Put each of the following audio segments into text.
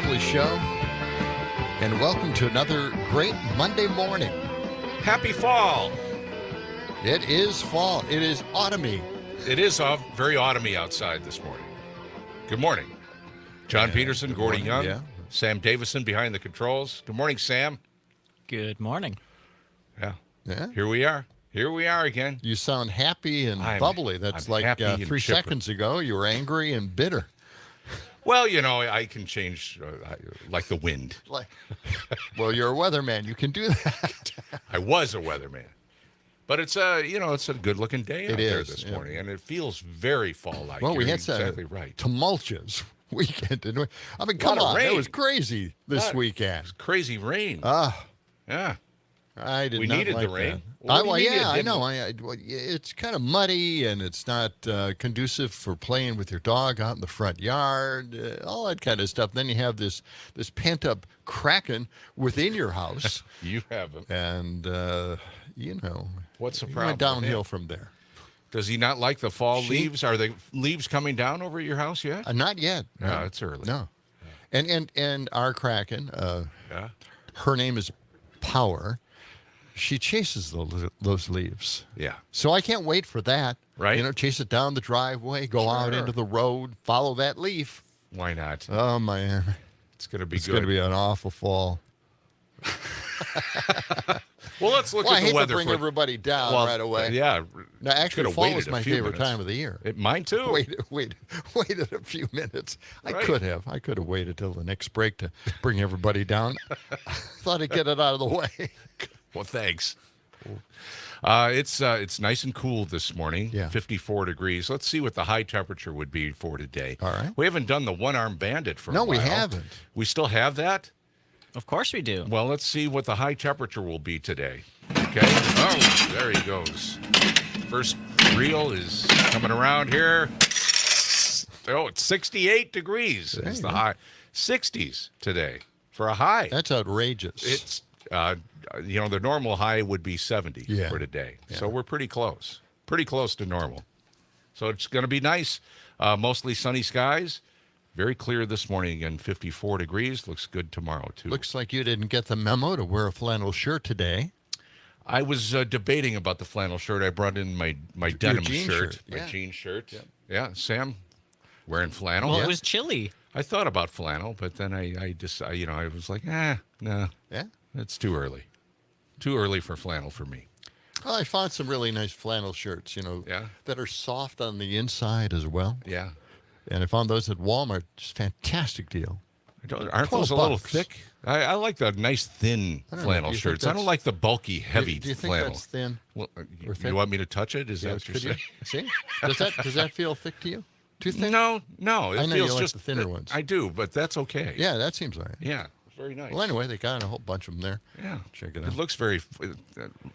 Family Show, and welcome to another great Monday morning. Happy fall. It is fall. It is autumny. It is very autumny outside this morning. Good morning. John Peterson, Gordy Young, Sam Davison behind the controls. Good morning, Sam. Good morning. Yeah. Here we are. Here we are again. You sound happy and bubbly. That's I'm like 3 chipper. seconds ago, you were angry and bitter. Well, you know, I can change like the wind. Well, you're a weatherman. You can do that. I was a weatherman. But it's it's a good-looking day out there this morning, and it feels very fall-like. Well, we had exactly right. Tumultuous weekend, didn't we? I mean, come on. It was crazy this weekend. It was crazy rain. Yeah. I did we not needed like the rain. That. I know. It's kind of muddy, and it's not conducive for playing with your dog out in the front yard, all that kind of stuff. Then you have this pent-up kraken within your house. You have him. And, what's the you problem? went downhill from there. Does he not like the fall leaves? Are the leaves coming down over your house yet? Not yet. No, it's early. No. And our kraken, her name is Power. She chases those leaves. Yeah. So I can't wait for that. Right. Chase it down the driveway, go out into the road, follow that leaf. Why not? Oh, man. It's going to be good. It's going to be an awful fall. Well, let's look at the weather. I hate to bring everybody down right away. Yeah. Now, actually, fall is my favorite time of the year. Mine too. Waited a few minutes. I could have waited till the next break to bring everybody down. Thought I'd get it out of the way. Well, thanks. It's nice and cool this morning. Yeah. 54 degrees. Let's see what the high temperature would be for today. All right. We haven't done the one-armed bandit for a while. No, we haven't. We still have that? Of course we do. Well, let's see what the high temperature will be today. Okay. Oh, there he goes. First reel is coming around here. Oh, it's 68 degrees. It's the high. 60s today for a high. That's outrageous. It's, the normal high would be 70 for today. Yeah. So we're pretty close. Pretty close to normal. So it's going to be nice. Mostly sunny skies. Very clear this morning again, 54 degrees. Looks good tomorrow, too. Looks like you didn't get the memo to wear a flannel shirt today. I was debating about the flannel shirt. I brought in my denim shirt. My jean shirt. Yeah, Sam wearing flannel. Well, it was chilly. I thought about flannel, but then I was like, no. Yeah? It's too early. Too early for flannel for me. Well, I found some really nice flannel shirts, that are soft on the inside as well. Yeah. And I found those at Walmart. Just fantastic deal. Aren't those a little thick? I like the nice thin flannel shirts. I don't like the bulky, heavy flannel. Do you think that's thin? Well, you want me to touch it? Is that what you're saying? See? Does that feel thick to you? Too thin? No. I know feels you like just the thinner ones. I do, but that's okay. Yeah, that seems right. Yeah, very nice. Well, anyway, they got a whole bunch of them there. Yeah, check it out. It looks it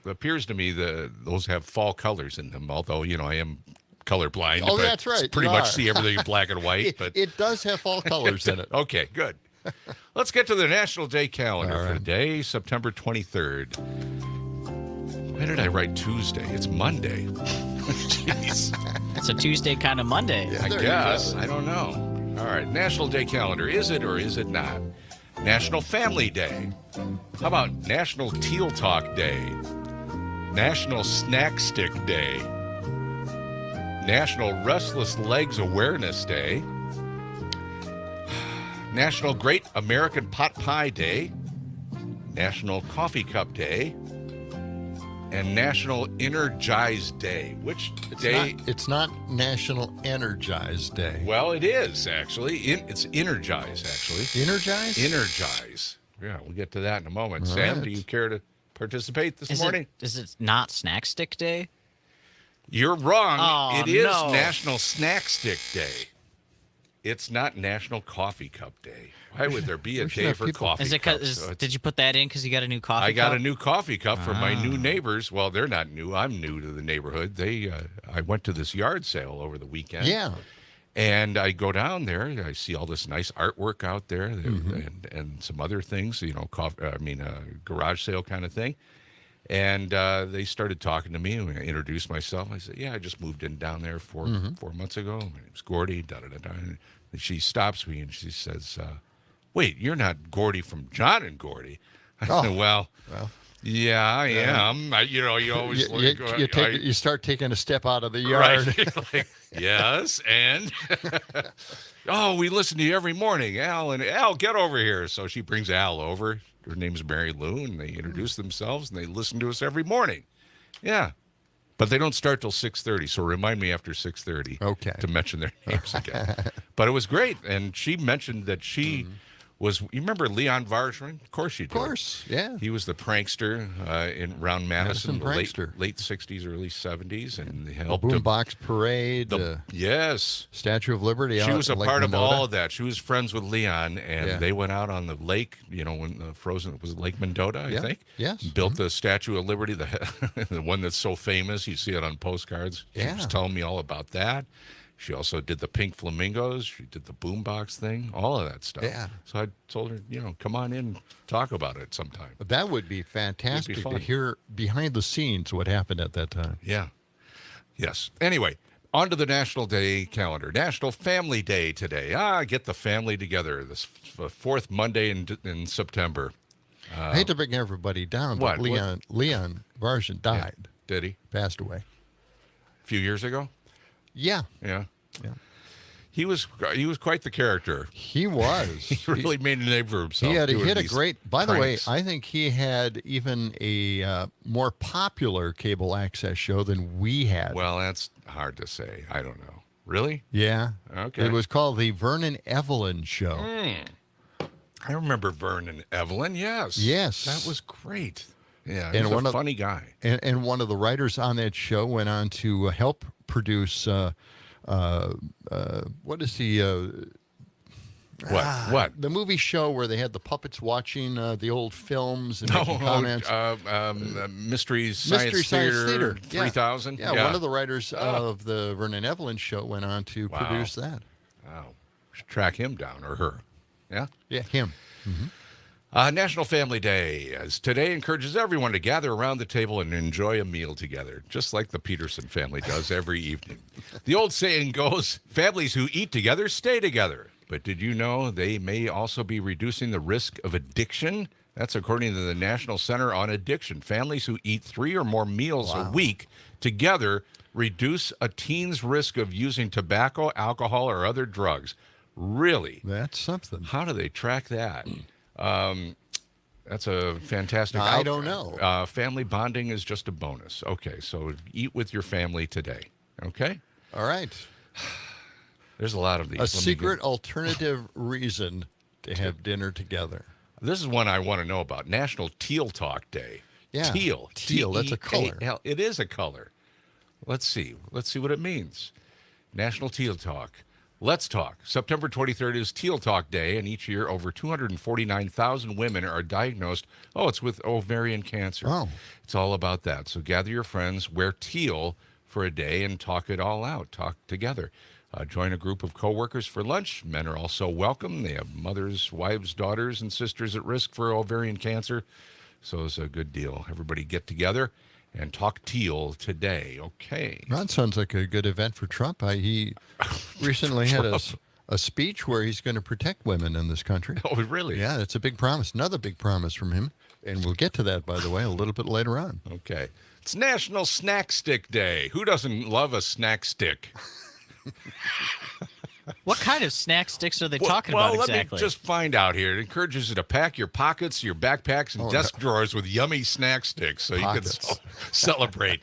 appears to me those have fall colors in them. Although I am colorblind. Oh, that's right. Pretty much see everything in black and white. But it does have fall colors in it. Okay, good. Let's get to the National Day calendar for today, September 23rd. Why did I write Tuesday? It's Monday. Jeez. It's a Tuesday kind of Monday. Yeah, I guess. I don't know. All right. National Day calendar. Is it or is it not? National Family Day. How about National Teal Talk Day? National Snack Stick Day. National Restless Legs Awareness Day. National Great American Pot Pie Day. National Coffee Cup Day. And National Energize Day. Which day? It's not National Energize Day. Well, it is, actually. It's Energize, actually. Energize? Energize. Yeah, we'll get to that in a moment. All Sam, right. do you care to participate this morning? Is it not Snack Stick Day? You're wrong. Oh, it is no. National Snack Stick Day. It's not National Coffee Cup Day. Why would there be a day for coffee cups? Did you put that in because you got a new coffee cup? I got a new coffee cup for my new neighbors. Well, they're not new. I'm new to the neighborhood. I went to this yard sale over the weekend. Yeah. And I go down there. I see all this nice artwork out there and some other things, garage sale kind of thing. And they started talking to me. And I introduced myself. I said, I just moved in down there 4 months ago. My name's Gordy, da-da-da-da. And she stops me and she says, wait, you're not Gordy from John and Gordy. I Oh. said, well, yeah, I am. You always You start taking a step out of the yard. right. Like, yes, and oh, we listen to you every morning, Al. And Al, get over here. So she brings Al over. Her name's Mary Lou, and they introduce themselves, and they listen to us every morning. Yeah, but they don't start till 6:30. So remind me after 6:30. Okay. To mention their names again. But it was great, and she mentioned that she. Was you remember Leon Varshman? Of course you do. Of course, yeah. He was the prankster around Madison, the prankster. late 60s, early 70s, and he The helped him. Boombox Parade, Yes. Statue of Liberty. She out was a at Lake part of Mendota. all of that. She was friends with Leon, and Yeah. they went out on the lake, when the frozen, was it Lake Mendota, I Yeah. think? Yes. Built the Statue of Liberty, the the one that's so famous. You see it on postcards. She Yeah. was telling me all about that. She also did the pink flamingos. She did the boombox thing, all of that stuff. Yeah. So I told her, come on in, talk about it sometime. That would be fantastic to fun. hear behind the scenes what happened at that time. Yeah. Yes. Anyway, on to the National Day calendar. National Family Day today. Get the family together. This fourth Monday in September. I hate to bring everybody down, what? but Leon Varshan died, Did he? passed away. A few years ago? Yeah, Yeah. Yeah. He was quite the character. he was. He really made a name for himself. He had doing hit a these great. By the way, pranks. I think he had even a more popular cable access show than we had. Well, that's hard to say. I don't know. Really? Yeah. Okay. It was called the Vernon Evelyn Show. I remember Vern and Evelyn. Yes. Yes. That was great. Yeah. And He was one a of- funny guy. And one of the writers on that show went on to help produce. What is the What? the movie show where they had the puppets watching the old films and making comments? Mystery Science Theater Yeah. 3000. Yeah, one of the writers of the Vernon Evelyn Show went on to Wow. produce that. Wow. Should track him down or her. Yeah. Yeah, him. National Family Day, as today encourages everyone to gather around the table and enjoy a meal together, just like the Peterson family does every evening. The old saying goes, families who eat together stay together. But did you know they may also be reducing the risk of addiction? That's according to the National Center on Addiction. Families who eat 3 or more meals a week together reduce a teen's risk of using tobacco, alcohol, or other drugs. Really? That's something. How do they track that? That's a fantastic I outcome. don't know. Family bonding is just a bonus. Okay, so eat with your family today. Okay? All right. There's a lot of these. A Let me secret alternative reason to have dinner together. This is one I want to know about. National Teal Talk Day. Yeah, Teal. teal, that's a color. T-E-A-L. It is a color. Let's see. Let's see what it means. National Teal Talk. Let's talk. September 23rd is Teal Talk Day, and each year over 249,000 women are diagnosed. It's with ovarian cancer. Oh. It's all about that. So gather your friends, wear teal for a day, and talk it all out. Talk together. Join a group of coworkers for lunch. Men are also welcome. They have mothers, wives, daughters, and sisters at risk for ovarian cancer. So it's a good deal. Everybody get together and talk teal today. Okay. That sounds like a good event for Trump. He recently had a speech where he's going to protect women in this country. Oh, really? Yeah, that's a big promise. Another big promise from him. And we'll get to that, by the way, a little bit later on. Okay. It's National Snack Stick Day. Who doesn't love a snack stick? What kind of snack sticks are they talking about exactly? Let me just find out here. It encourages you to pack your pockets, your backpacks, and desk drawers with yummy snack sticks so Pockets. you can celebrate.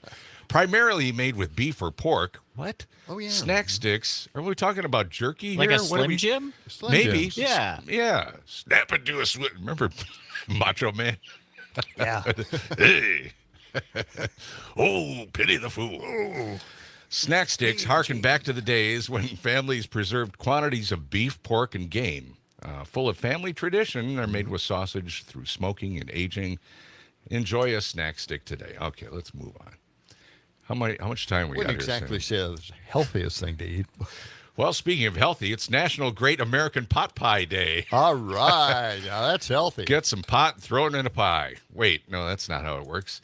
Primarily made with beef or pork. What? Oh, yeah. Snack sticks. Are we talking about jerky Like here? a What are Slim we- Jim? Slim Maybe. Jims. Yeah. Yeah. Snap into a switch. Remember Macho Man? Yeah. Hey. Oh, pity the fool. Snack sticks harken back to the days when families preserved quantities of beef, pork, and game. Full of family tradition, they're made with sausage through smoking and aging. Enjoy a snack stick today. Okay, let's move on. How much time we got Wouldn't here, exactly Sam? say the healthiest thing to eat. Well, speaking of healthy, it's National Great American Pot Pie Day. All right. Now that's healthy. Get some pot, throw it in a pie. Wait, no, that's not how it works.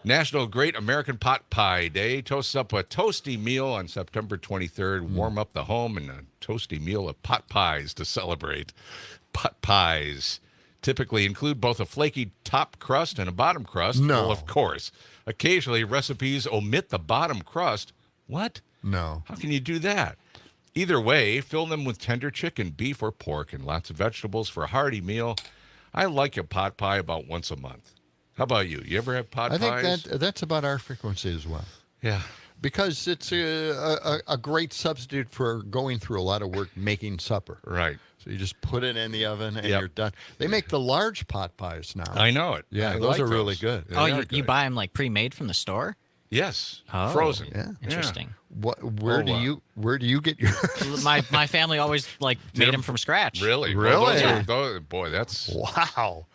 National Great American Pot Pie Day toasts up a toasty meal on September 23rd. Warm up the home and a toasty meal of pot pies to celebrate. pot pies typically include both a flaky top crust and a bottom crust. No. Well, of course. Occasionally, recipes omit the bottom crust. What? No. How can you do that? Either way, fill them with tender chicken, beef, or pork, and lots of vegetables for a hearty meal. I like a pot pie about once a month. How about you? You ever have pot I pies? think that's about our frequency as well. Yeah. Because it's a great substitute for going through a lot of work making supper. Right. So you just put it in the oven and Yep. you're done. They make the large pot pies now. I know it. Yeah, I those like are really good. They Oh, are you good. buy them like pre-made from the store? Yes. Oh, Frozen. Yeah. Interesting. Where do you get your? my family always made them from scratch. Really? Really? Well, Yeah. boy, that's Wow.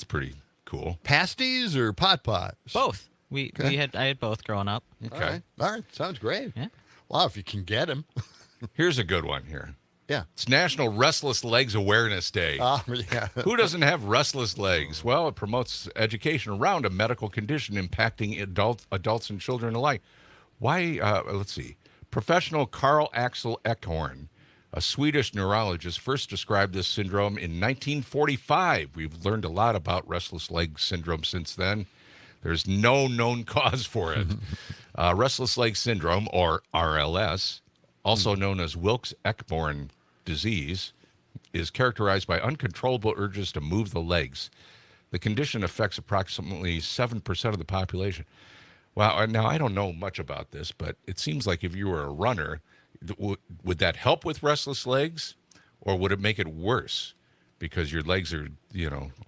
pretty cool. Pasties or pot pies? Both. Okay. I had both growing up. Okay. All right. Sounds great. Yeah. Wow, if you can get them. Here's a good one here. Yeah. It's National Restless Legs Awareness Day. Yeah. Who doesn't have restless legs? Well, it promotes education around a medical condition impacting adults and children alike. Why? Let's see. Professional Carl Axel Eckhorn, a Swedish neurologist, first described this syndrome in 1945. We've learned a lot about restless leg syndrome since then. There's no known cause for it. Restless leg syndrome, or RLS, also known as Wilks-Ekborn disease, is characterized by uncontrollable urges to move the legs. The condition affects approximately 7% of the population. Wow, now I don't know much about this, but it seems like if you were a runner, would that help with restless legs, or would it make it worse because your legs are,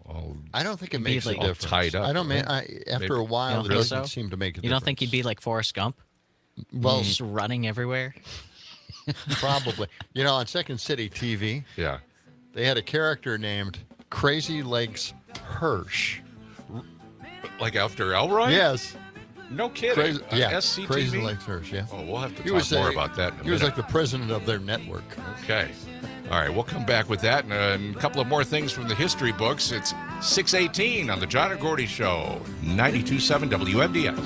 all I don't think it makes a like- difference. tied up, I don't mean right? after a You while don't it think doesn't so? seem to make a difference. You don't think he'd be like Forrest Gump? Well, Just running everywhere? probably. On Second City TV, Yeah. they had a character named Crazy Legs Hirsch. Like after Elroy? Yes. No kidding. Crazy, yeah. SCTV? Crazy Legs Hirsch, yeah. Oh, we'll have to He talk was more a- about that in a He was minute. like the president of their network. Okay. All right, we'll come back with that and a couple of more things from the history books. It's 6:18 on the John and Gordy Show, 92.7 WMDS.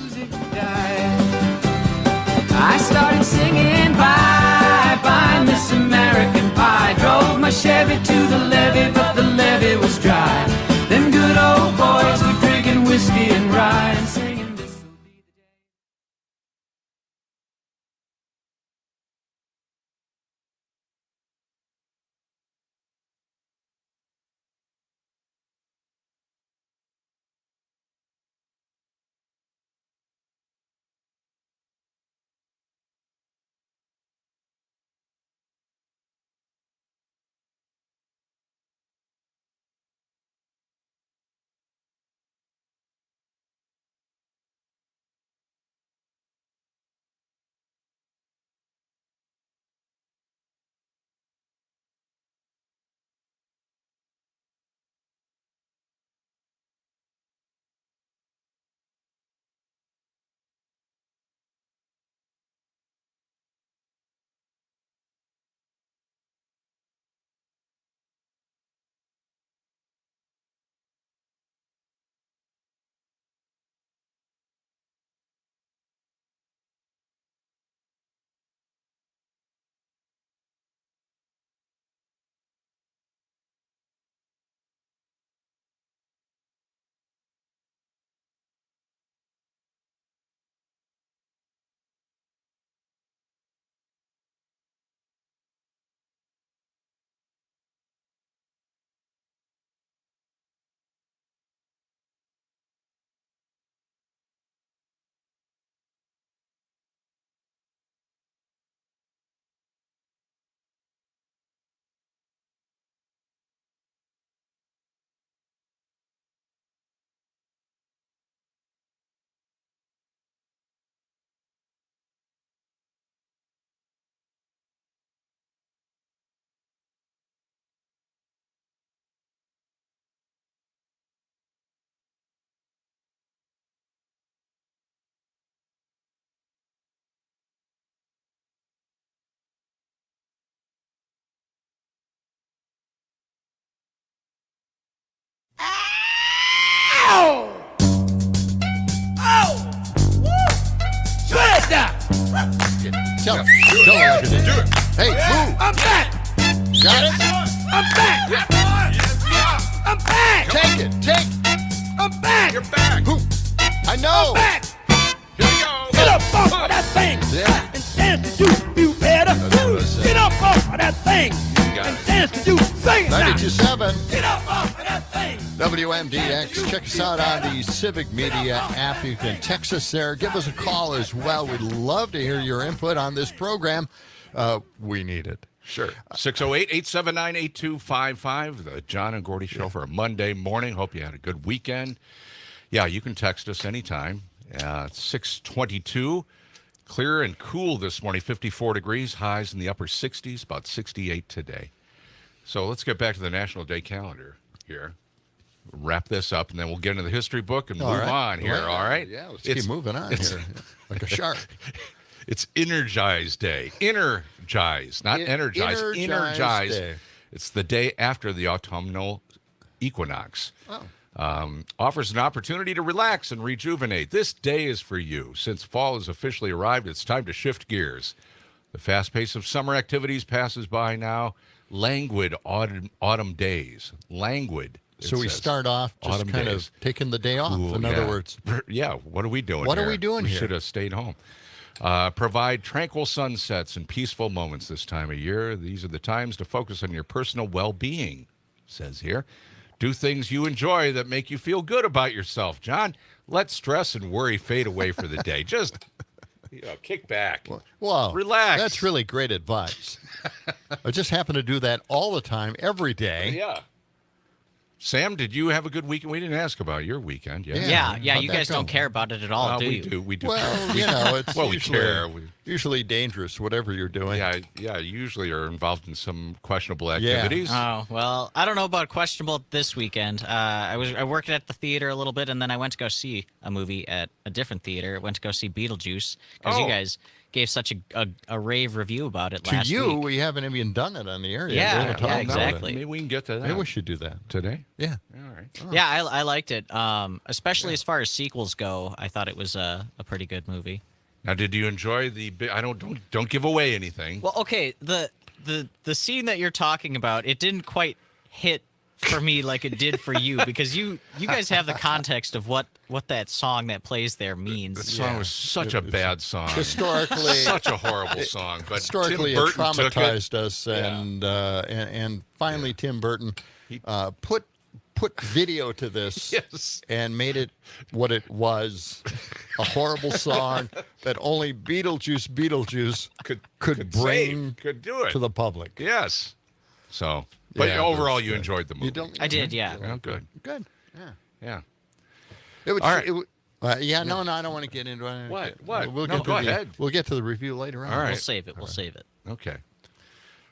I started singing bye bye Miss American Pie. Drove my Chevy to the levee, but the levee was dry. Them good old boys were drinking whiskey and rye and singing this will be the day. Tell him like it is. Do it. Hey, move. I'm back! Got it? I'm back! You're back. Who? I know. Back! Here we go. Get up off of that thing Yeah. and dance to you better. Get up off of that thing got and it. dance to you. Sing it now. 92.7 Get up off of that thing. WMDX. Check us out on the Civic Media app. You can text us there. Give us a call as well. We'd love to hear your input on this program. We need it. Sure. 608-879-8255, the John and Gordy Show for a Monday morning. Hope you had a good weekend. Yeah, you can text us anytime. 622. Clear and cool this morning, 54 degrees, highs in the upper 60s, about 68 today. So let's get back to the National Day calendar here. Wrap this up, and then we'll get into the history book and move on here, Well, all right? Yeah, let's keep moving on here. Like a shark. It's Energize Day. Energize, not energize. Energize Day. It's the day after the autumnal equinox. Oh. Offers an opportunity to relax and rejuvenate. This day is for you. Since fall has officially arrived, it's time to shift gears. The fast pace of summer activities passes by now. Languid autumn days. Languid. So we says. start off just Autumn kind days. of taking the day off, Cool, in other words. Yeah, what are we doing What are here? we doing we here? should have stayed home. Provide tranquil sunsets and peaceful moments this time of year. These are the times to focus on your personal well-being, says here. Do things you enjoy that make you feel good about yourself, John. Let stress and worry fade away for the day. Just kick back. Well, Relax. That's really great advice. I just happen to do that all the time, every day. Yeah. Sam, did you have a good weekend? We didn't ask about your weekend. Yeah, how'd you that guys go? don't care about it at all, do we you? do. We do. Well, it's Well, we usually, care. usually dangerous, whatever you're doing. Yeah, usually are involved in some questionable activities. Oh, well, I don't know about questionable this weekend. I worked at the theater a little bit, and then I went to go see a movie at a different theater. Went to go see Beetlejuice because Oh. you guys gave such a rave review about it To last you, week. we haven't even done it on the air yet. Yeah, We haven't talked about it. exactly. Maybe we can get to that Maybe we should do that. today. Yeah. All right. Yeah, I liked it. Especially as far as sequels go, I thought it was a pretty good movie. Now, did you enjoy the? I don't give away anything. Well, okay, the scene that you're talking about, it didn't quite hit for me like it did for you because you guys have the context of what that song that plays there means. The song was such a bad song. Historically, Such a horrible song. But historically, Tim it Burton took it. traumatized us, and finally, Tim Burton put video to this Yes. and made it what it was, a horrible song that only Beetlejuice could bring could do it to the public. Yes. So, but Yeah, overall, that's you good. enjoyed the movie. You don't? I did, yeah. Oh, good. Good. Yeah. Yeah. It would, All right. no, I don't want to get into it. What? What? We'll No, get to go the, ahead. We'll get to the review later on. All right. We'll save it. We'll save it. Okay.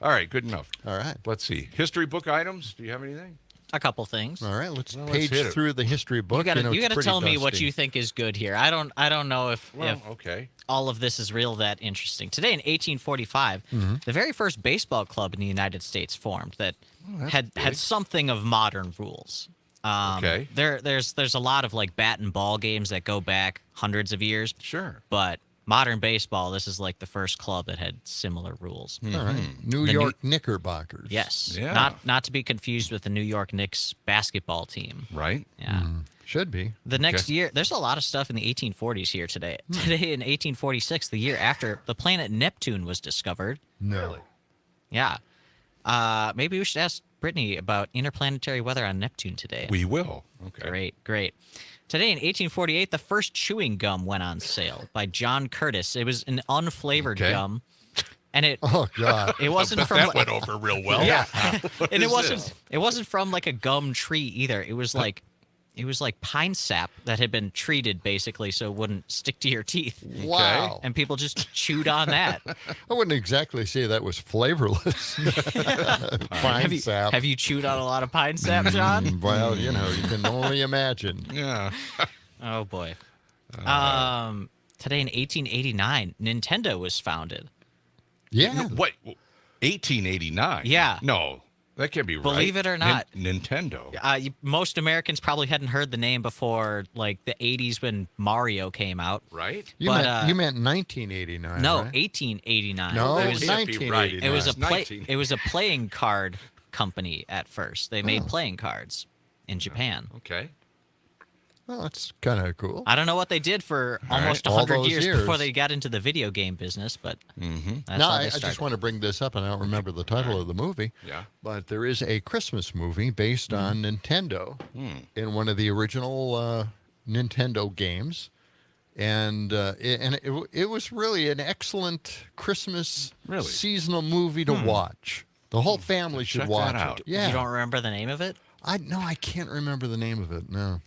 All right. Good enough. All right. Let's see. History book items. Do you have anything? A couple things. All right. Let's Well, let's page hit it. through the history book. You gotta it's pretty tell me what dusty. you think is good here. I don't know if Okay. all of this is real that interesting. Today in 1845, the very first baseball club in the United States formed that had something of modern rules. Okay. There's a lot of like bat and ball games that go back hundreds of years, Sure. but modern baseball, this is like the first club that had similar rules. All right. New The York Knickerbockers. Yes, Yeah. not to be confused with the New York Knicks basketball team. Right. Yeah. Should be. The next year, there's a lot of stuff in the 1840s here today. Today in 1846, the year after the planet Neptune was discovered. No. Yeah. Maybe we should ask Brittany about interplanetary weather on Neptune today. We will. Okay. Great. Today in 1848, the first chewing gum went on sale by John Curtis. It was an unflavored Okay. gum. And it Oh God. it wasn't But from that went over real well. Yeah. And it is wasn't this? it wasn't from like a gum tree either. It was like pine sap that had been treated basically so it wouldn't stick to your teeth. Wow. And people just chewed on that. I wouldn't exactly say that was flavorless. Pine sap. Have you chewed on a lot of pine sap, John? Well, you can only imagine. Yeah. Oh boy. Today in 1889, Nintendo was founded. Yeah. What? 1889? Yeah. No, that can't be right. Believe it or not. Nintendo. Most Americans probably hadn't heard the name before like the 80s when Mario came out. Right? You But, meant 1989. No, right? 1889. No, it it was, was can't be right. 1989. it was a It's play, 19. it was a playing card company at first. They made playing cards in Japan. Okay. Well, that's kind of cool. I don't know what they did for almost All 100 those years years. before they got into the video game business, but that's Now, how I they just started. want to bring this up, and I don't remember the title of the movie. Yeah. But there is a Christmas movie based on Nintendo in one of the original Nintendo games. And it was really an excellent Christmas Really? seasonal movie to watch. The whole family should Check watch that out. it. Yeah. You don't remember the name of it? I can't remember the name of it. No.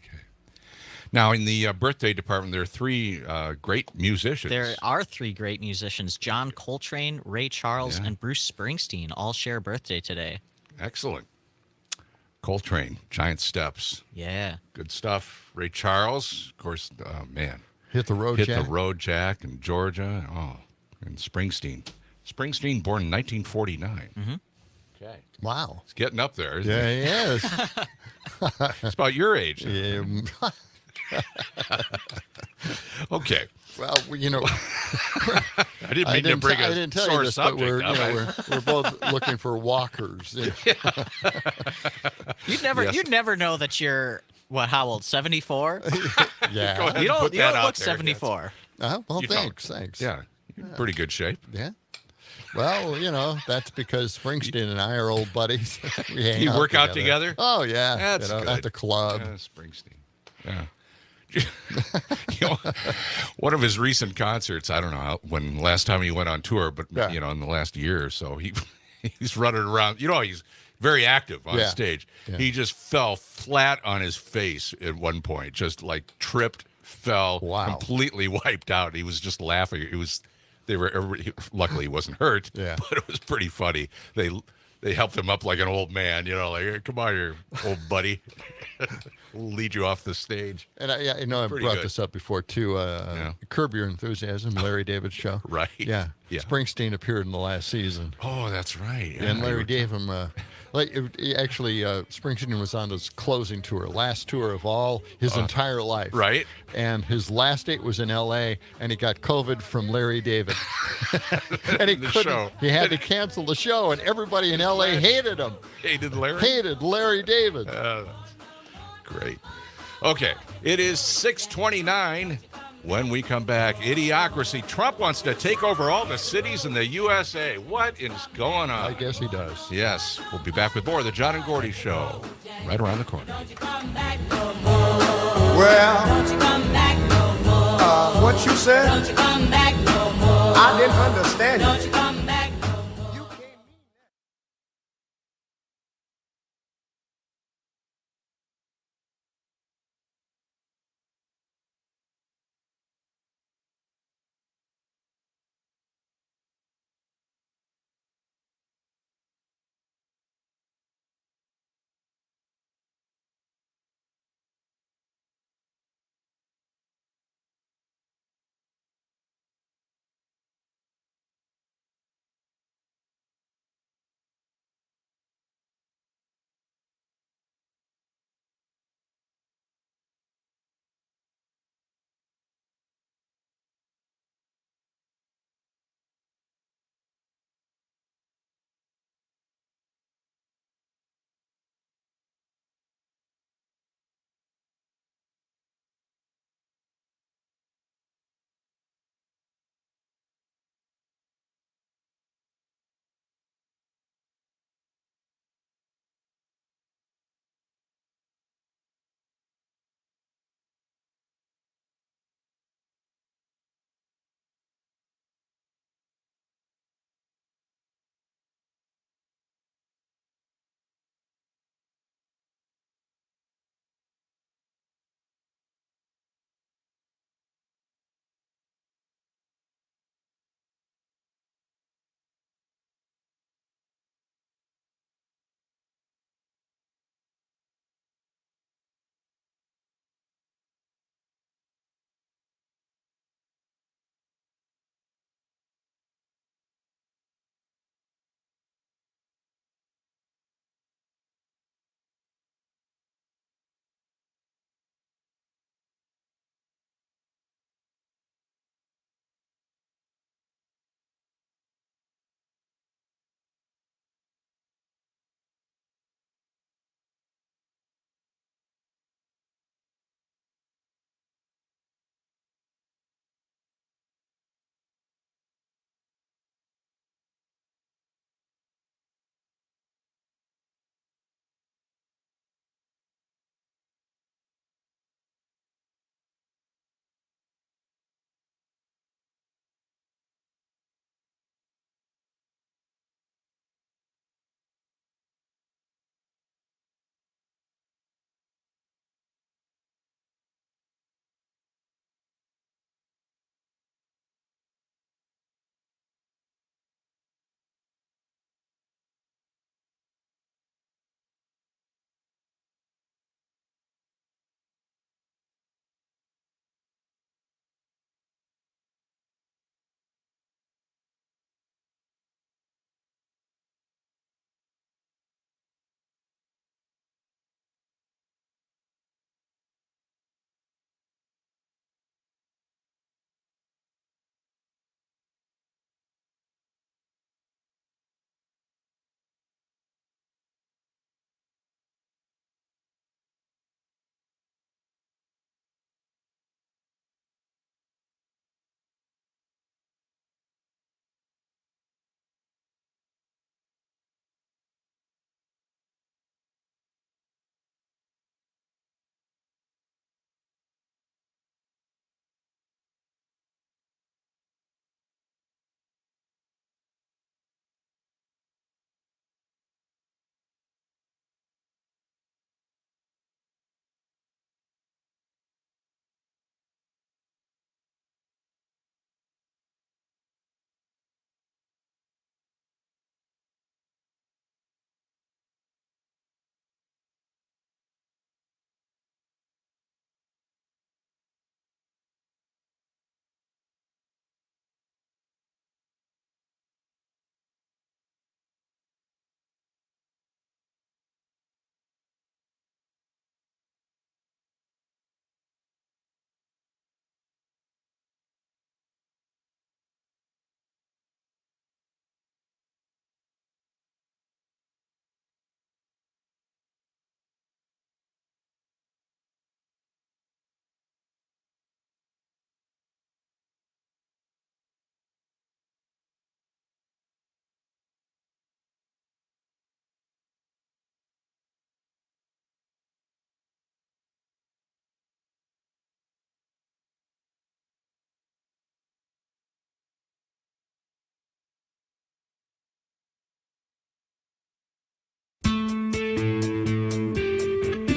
Now, in the birthday department, there are three great musicians. There are three great musicians. John Coltrane, Ray Charles, Yeah. and Bruce Springsteen all share a birthday today. Excellent. Coltrane, Giant Steps. Yeah. Good stuff. Ray Charles, of course, man. Hit the Road Hit Jack. the Road Jack in Georgia. Oh, and Springsteen. Springsteen, born in 1949. Mm-hmm. Okay. Wow. It's getting up there, isn't Yeah, it? he is. It's about your age. Yeah. Okay. Well, you know, I didn't mean to bring I a didn't tell sore you this, but subject we're, up. we're both looking for walkers. You'd never know that you're how old? 74? Yeah. Go ahead. You Put don't that out look there, 74. Well, You don't. thanks. Yeah. You're in pretty good shape. Yeah. Well, that's because Springsteen and I are old buddies. We hang You work out together? Oh yeah, That's good. at the club. Yeah, Springsteen. Yeah. One of his recent concerts, I don't know when last time he went on tour, but Yeah. in the last year or so, he's running around. He's very active on Yeah. stage. Yeah. He just fell flat on his face at one point, just like tripped, fell, Wow. completely wiped out. He was just laughing. Luckily he wasn't hurt, Yeah. but it was pretty funny. They helped him up like an old man, like, come on, you old buddy. We'll lead you off the stage. And I know I've Pretty brought good. this up before too. Curb Your Enthusiasm, Larry David's show. Right. Yeah. Yeah. Springsteen appeared in the last season, Oh, that's right. Yeah, and you Larry were- gave him. Springsteen was on his closing tour, last tour of all his entire life. Right. And his last date was in L.A. and he got COVID from Larry David, and he The couldn't. show. He had to cancel the show, and everybody in L.A. hated him. Hated Larry. Hated Larry David. Great. Okay, it is 6:29. When we come back, Idiocracy. Trump wants to take over all the cities in the USA. What is going I on? guess he does. Yes, we'll be back with more of the John and Gordy Show right around the corner. Well, what you said, I didn't understand you.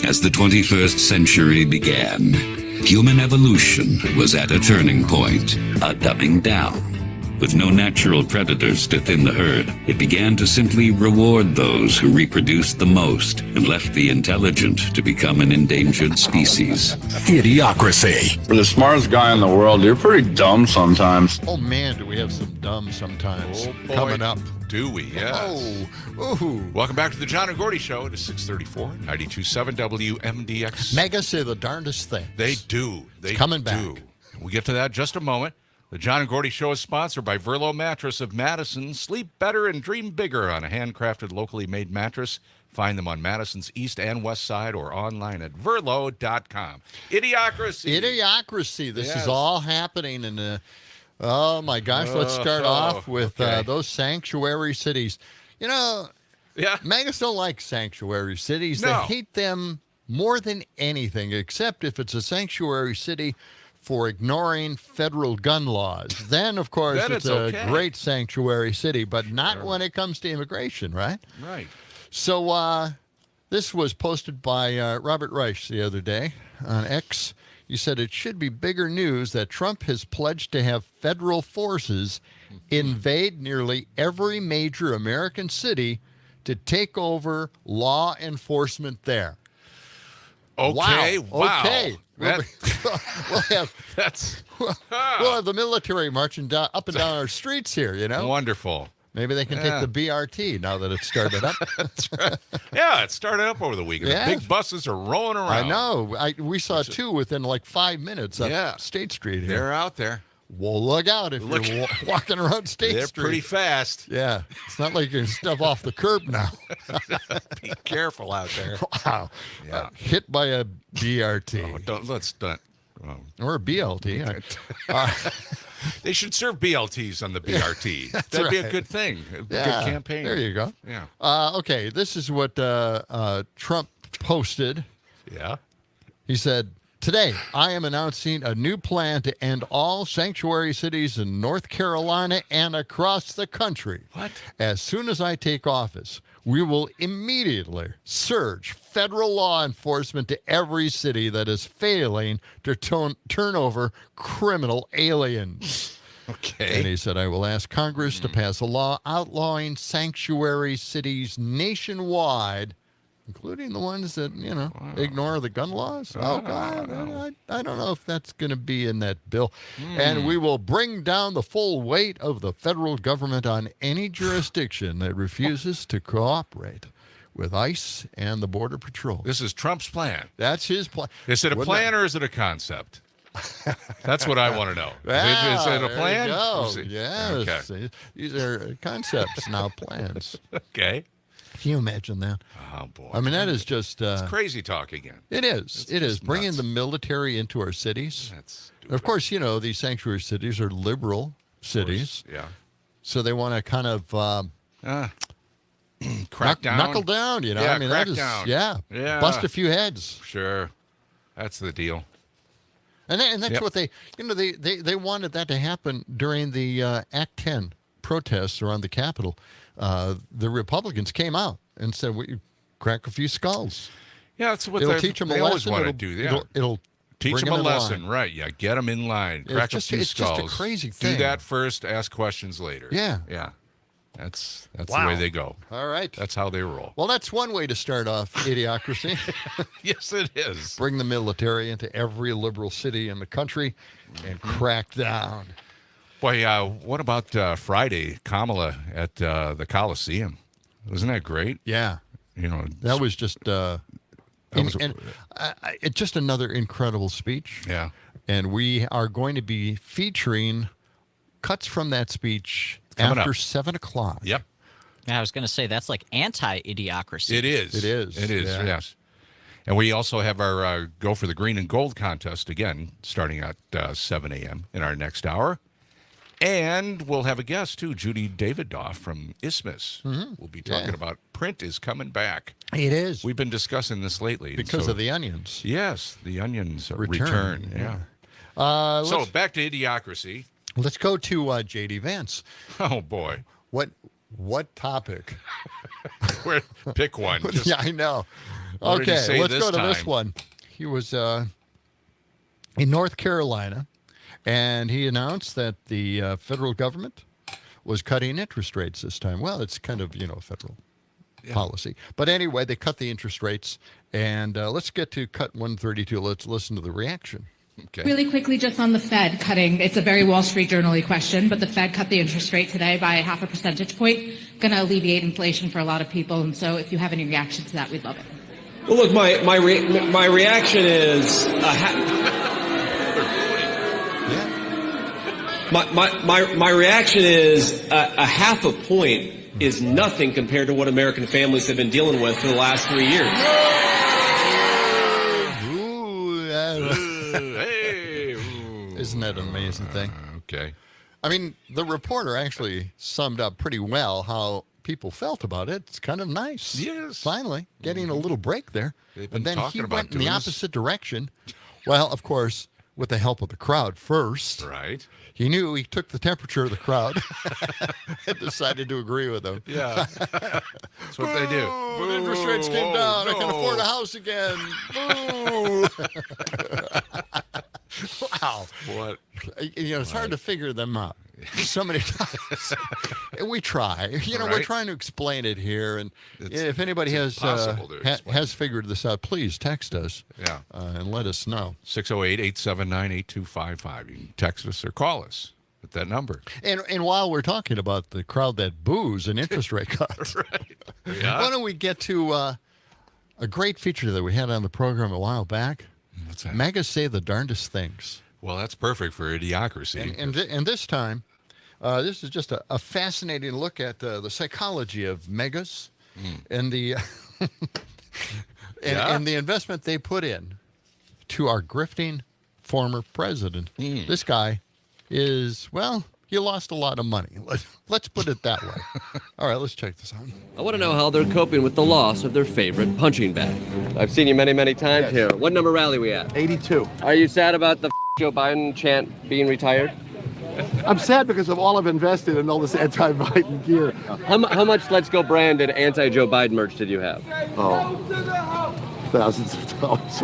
As the 21st century began, human evolution was at a turning point, a dumbing down. With no natural predators to thin the herd, it began to simply reward those who reproduced the most and left the intelligent to become an endangered species. Idiocracy. For the smartest guy in the world, you're pretty dumb sometimes. Oh man, do we have some dumb sometimes coming up. Do we? Yes. Oh, ooh. Welcome back to the John and Gordy Show. It is 634, 92.7 WMDX. Mega say the darndest things. They do. They coming back. do. We'll get to that in just a moment. The John and Gordy Show is sponsored by Verlo Mattress of Madison. Sleep better and dream bigger on a handcrafted, locally made mattress. Find them on Madison's east and west side or online at verlo.com. Idiocracy. Idiocracy. This Yes. is all happening in the. Oh my gosh! Let's start off with those sanctuary cities. You know, Yeah. Megas don't like sanctuary cities. No. They hate them more than anything, except if it's a sanctuary city for ignoring federal gun laws. Then, of course, Then it's it's a okay. great sanctuary city, but not when it comes to immigration, right? Right. So this was posted by Robert Reich the other day on X. He said it should be bigger news that Trump has pledged to have federal forces invade nearly every major American city to take over law enforcement there. Okay. Wow. Okay. That- We'll have that's we'll have the military marching down, up and down our streets here, you know? wonderful. Maybe they can take the BRT now that it's started up. Yeah, it started up over the weekend. Yeah. The big buses are rolling around. I know. We saw two within like 5 minutes up Yeah. State Street here. They're out there. Well, look out if you're walking around State They're Street. pretty fast. Yeah. It's not like you can step off the curb now. Be careful out there. Wow. Yeah. Hit by a BRT. Let's not. Or a BLT. They should serve BLTs on the BRT. That'd be a right. good thing. A Yeah, good campaign. there you go. Yeah. Okay, this is what Trump posted. Yeah. He said, "Today, I am announcing a new plan to end all sanctuary cities in North Carolina and across the country. What? As soon as I take office, we will immediately surge federal law enforcement to every city that is failing to turn over criminal aliens." Okay. And he said, "I will ask Congress to pass a law outlawing sanctuary cities nationwide, including the ones that, ignore the gun laws." Oh, God. I don't know if that's going to be in that bill. And we will bring down the full weight of the federal government on any jurisdiction that refuses to cooperate with ICE and the Border Patrol. This is Trump's plan. That's his plan. Is it a Wouldn't plan it- or is it a concept? That's what I want to know. Is it a there plan? you go. Is it- Yes. Okay. See, these are concepts, now plans. Okay. Can you imagine that? Oh, boy. I mean, that is just... Crazy talk again. It is. It is. just Bringing nuts. the military into our cities. That's stupid. Of course, these sanctuary cities are liberal cities. Yeah. So they want to kind of Crack down. knuckle down, Yeah, I mean, crack that is, down. yeah, Yeah. bust a few heads. Sure. That's the deal. And that's Yep. what they wanted that to happen during the Act 10 protests around the Capitol. The Republicans came out and said, "We crack a few skulls. Yeah, that's what It'll teach them a they always lesson. want to It'll- do. Yeah. It'll Teach bring them a in lesson, line." right? Yeah, get them in line. It's Crack just- a few it's just a skulls. crazy Do thing. that first. Ask questions later. Yeah. Yeah. That's the Wow. way they go. All right. That's how they roll. Well, that's one way to start off idiocracy. Yes, it is. Bring the military into every liberal city in the country and crack down. Boy, what about Friday, Kamala at the Coliseum? Wasn't that great? Yeah. That was just it's just another incredible speech. Yeah. And we are going to be featuring cuts from that speech Coming after up. 7 o'clock. Yep. Yeah, I was going to say that's like anti-idiocracy. It is. It is. It is, Yeah. yes. And we also have our Go for the Green and Gold contest again, starting at 7 a.m. in our next hour. And we'll have a guest, too, Judy Davidoff from Isthmus. We'll be talking about print is coming back. It is. We've been discussing this lately. Because of the onions. Yes, the onions Return, return. yeah. So back to Idiocracy. Let's go to J.D. Vance. Oh, boy. What topic? Pick one. Just Yeah, I know. What did he Okay, say let's this go to this time? one. He was in North Carolina, and he announced that the federal government was cutting interest rates this time. Well, it's kind of, federal policy. But anyway, they cut the interest rates, and let's get to cut 132. Let's listen to the reaction. Okay. Really quickly, just on the Fed cutting, it's a very Wall Street Journal-y question, but the Fed cut the interest rate today by 0.5 percentage point, going to alleviate inflation for a lot of people. And so if you have any reaction to that, we'd love it. Well, look, my reaction is my reaction is a 0.5 point is nothing compared to what American families have been dealing with for the last 3 years. Isn't that an amazing thing? Okay. I mean, the reporter actually summed up pretty well how people felt about it. It's kind of nice. Yes. Finally, getting a little break there. They've been And then talking he about went in the doing this. opposite direction. Well, of course, with the help of the crowd first. Right. He knew he took the temperature of the crowd and decided to agree with them. Yeah. That's what they do. Boo, the interest rates came down. I can afford a house again. Boo. Wow. What? It's hard to figure them out so many times. And we try. We're Right. trying to explain it here. And if anybody it's impossible to explain. has figured this out, please text us Yeah. and let us know. 608-879-8255. You can text us or call us at that number. And while we're talking about the crowd that boos and interest rate cuts, Yeah. why don't we get to a great feature that we had on the program a while back? What's that? Megas say the darndest things. Well, that's perfect for Idiocracy. And this time, this is just a fascinating look at the psychology of megas and the and the investment they put in to our grifting former president. This guy is, well, he lost a lot of money. Let's put it that way. All right, let's check this out. I want to know how they're coping with the loss of their favorite punching bag. I've seen you many, many times here. What number rally we at? 82. Are you sad about the Joe Biden chant being retired? I'm sad because of all I've invested in all this anti-Biden gear. How much Let's Go branded anti-Joe Biden merch did you have? Oh, thousands of dollars.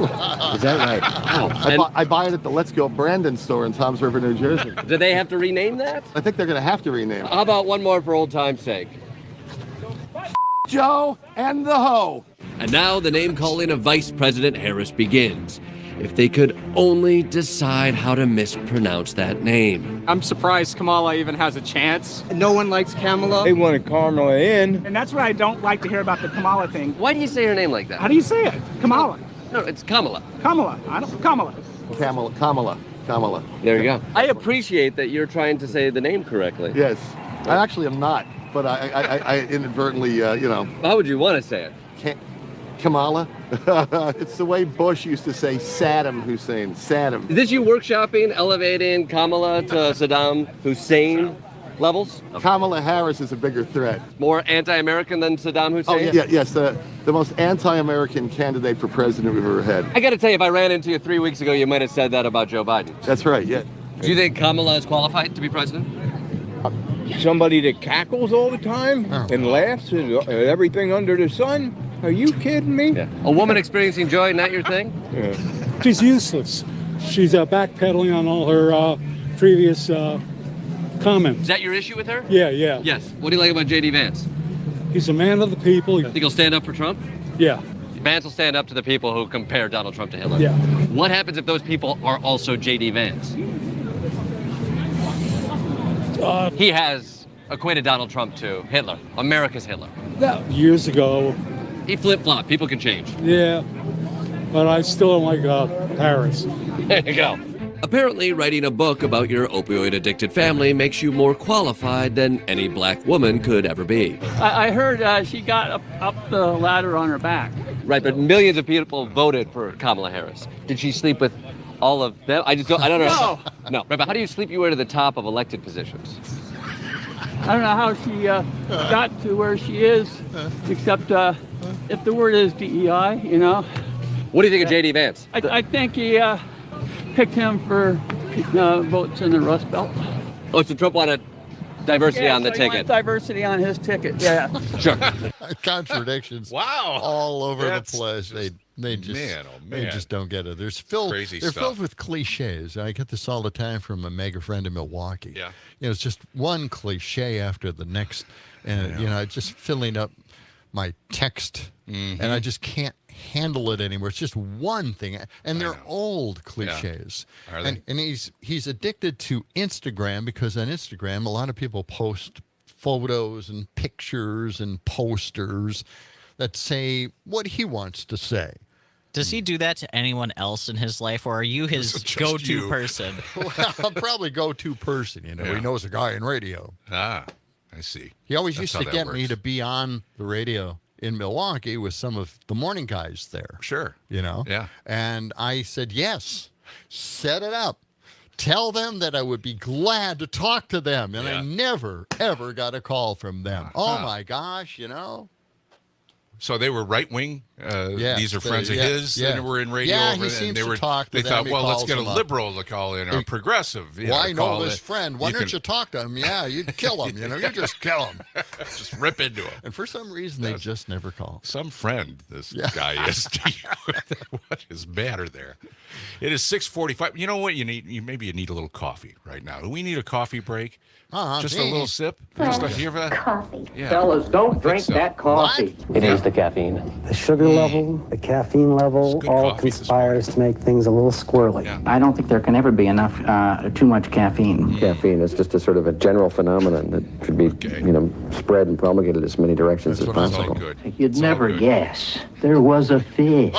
Is that right? Wow. I buy it at the Let's Go Brandon store in Toms River, New Jersey. Do they have to rename that? I think they're going to have to rename it. How about one more for old time's sake? Joe and the hoe. And now the name calling of Vice President Harris begins. If they could only decide how to mispronounce that name. I'm surprised Kamala even has a chance. No one likes Kamala. They wanted Kamala in. And that's what I don't like to hear about the Kamala thing. Why do you say her name like that? How do you say it? Kamala. No, it's Kamala. Kamala. I don't. Kamala. Kamala. There you go. I appreciate that you're trying to say the name correctly. Yes. I actually am not, but I inadvertently, How would you want to say it? Kamala. It's the way Bush used to say Saddam Hussein. Saddam. Is this you workshopping, elevating Kamala to Saddam Hussein levels? Kamala Harris is a bigger threat. More anti-American than Saddam Hussein? Oh, yes, the most anti-American candidate for president we've ever had. I got to tell you, if I ran into you 3 weeks ago, you might have said that about Joe Biden. That's right, yeah. Do you think Kamala is qualified to be president? Somebody that cackles all the time and laughs at everything under the sun? Are you kidding me? Yeah. A woman experiencing joy, not your thing? Yeah. She's useless. She's backpedaling on all her previous comments. Is that your issue with her? Yeah. Yes. What do you like about J.D. Vance? He's a man of the people. Think he'll stand up for Trump? Yeah. Vance will stand up to the people who compare Donald Trump to Hitler. Yeah. What happens if those people are also J.D. Vance? He has equated Donald Trump to Hitler, America's Hitler. Years ago. He flip-flopped. People can change. Yeah. But I still don't like Harris. There you go. Apparently, writing a book about your opioid-addicted family makes you more qualified than any black woman could ever be. I heard she got up the ladder on her back. Right, but millions of people voted for Kamala Harris. Did she sleep with all of them? I don't know. No. Right, but how do you sleep your way to the top of elected positions? I don't know how she got to where she is, except if the word is DEI, What do you think of J.D. Vance? I think he picked him for votes in the Rust Belt. Oh, so Trump wanted diversity Yeah, on the so he wants ticket. diversity on his ticket. Yeah. Sure. Contradictions. Wow. All over That's the place. They just man, oh, they man. just don't get it. They're Crazy filled stuff. with cliches. I get this all the time from a mega friend in Milwaukee. Yeah. It's just one cliche after the next, and it's just filling up my text, and I just can't handle it anymore. It's just one thing, and they're old cliches. Yeah. Are they? And he's addicted to Instagram because on Instagram a lot of people post photos and pictures and posters that say what he wants to say. Does he do that to anyone else in his life, or are you his Just go-to you. person? Well, I'm probably go-to person. Yeah. He knows a guy in radio. Ah, I see. He always That's used how to that get me works. to be on the radio in Milwaukee with some of the morning guys there. Sure. Yeah. And I said, yes, set it up. Tell them that I would be glad to talk to them. And I never, ever got a call from them. Oh, my gosh, So they were right wing. These are friends of his that were in radio. Yeah, over he there, seems and they to were. talk to They them. thought, He well, let's calls get a them up. liberal to call in, or a progressive. Well, I know call this in. friend. Why don't you talk to him? Yeah, you'd kill him. You just kill him. Just rip into him. And for some reason, they just never call. Some friend this guy is to you. What is matter there? It is 6:45. You know what you need? Maybe you need a little coffee right now. Do we need a coffee break? Just a little sip? Just a hear that? Coffee. Yeah. Fellas, don't drink so. that coffee. It is the caffeine. The sugar level, the caffeine level, good all coffee this conspires to make things a little squirrely. Yeah. I don't think there can ever be enough, too much caffeine. Caffeine is just a sort of a general phenomenon that should be, spread and promulgated as many directions as It's all possible. good. You'd It's all never good. guess there was a fish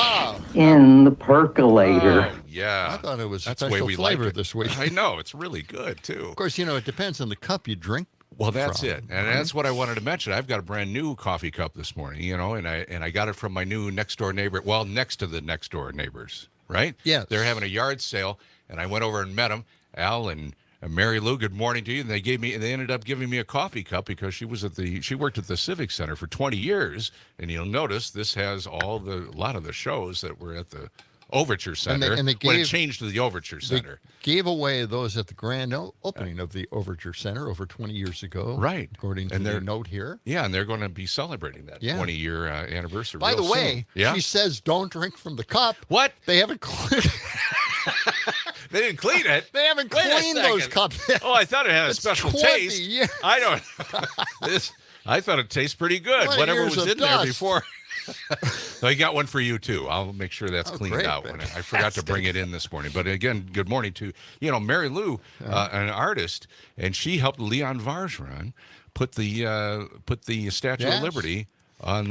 in the percolator. Oh, yeah. I thought it was That's the special way we flavor like it. this week. I know. It's really good, too. Of course, it depends on the cup you drink. Well, that's from. it, and that's what I wanted to mention. I've got a brand new coffee cup this morning, and I got it from my new next door neighbor. Well, next to the next door neighbors, right? Yes. They're having a yard sale, and I went over and met them, Al and Mary Lou. Good morning to you. And they ended up giving me a coffee cup because she worked at the Civic Center for 20 years, and you'll notice this has a lot of the shows that were at the Overture Center And they when it gave- changed to the Overture Center. Gave away those at the grand opening of the Overture Center over 20 years ago. Right. According to And the they're- note here. Yeah, and they're going to be celebrating that 20-year anniversary. By the real way, soon. Yeah? she says don't drink from the cup. What? They haven't cleaned, They didn't clean it. they haven't Wait a cleaned those second. cups. Oh, I thought it had a It's special 20 taste. years. I don't. I thought it tastes pretty good. 20 Whatever years was of in there dust. before. So I got one for you too. I'll make sure that's cleaned great. out. I forgot to bring it in this morning. But again, good morning to Mary Lou, an artist, and she helped Leon Vargeron put the Statue of Yes. Liberty on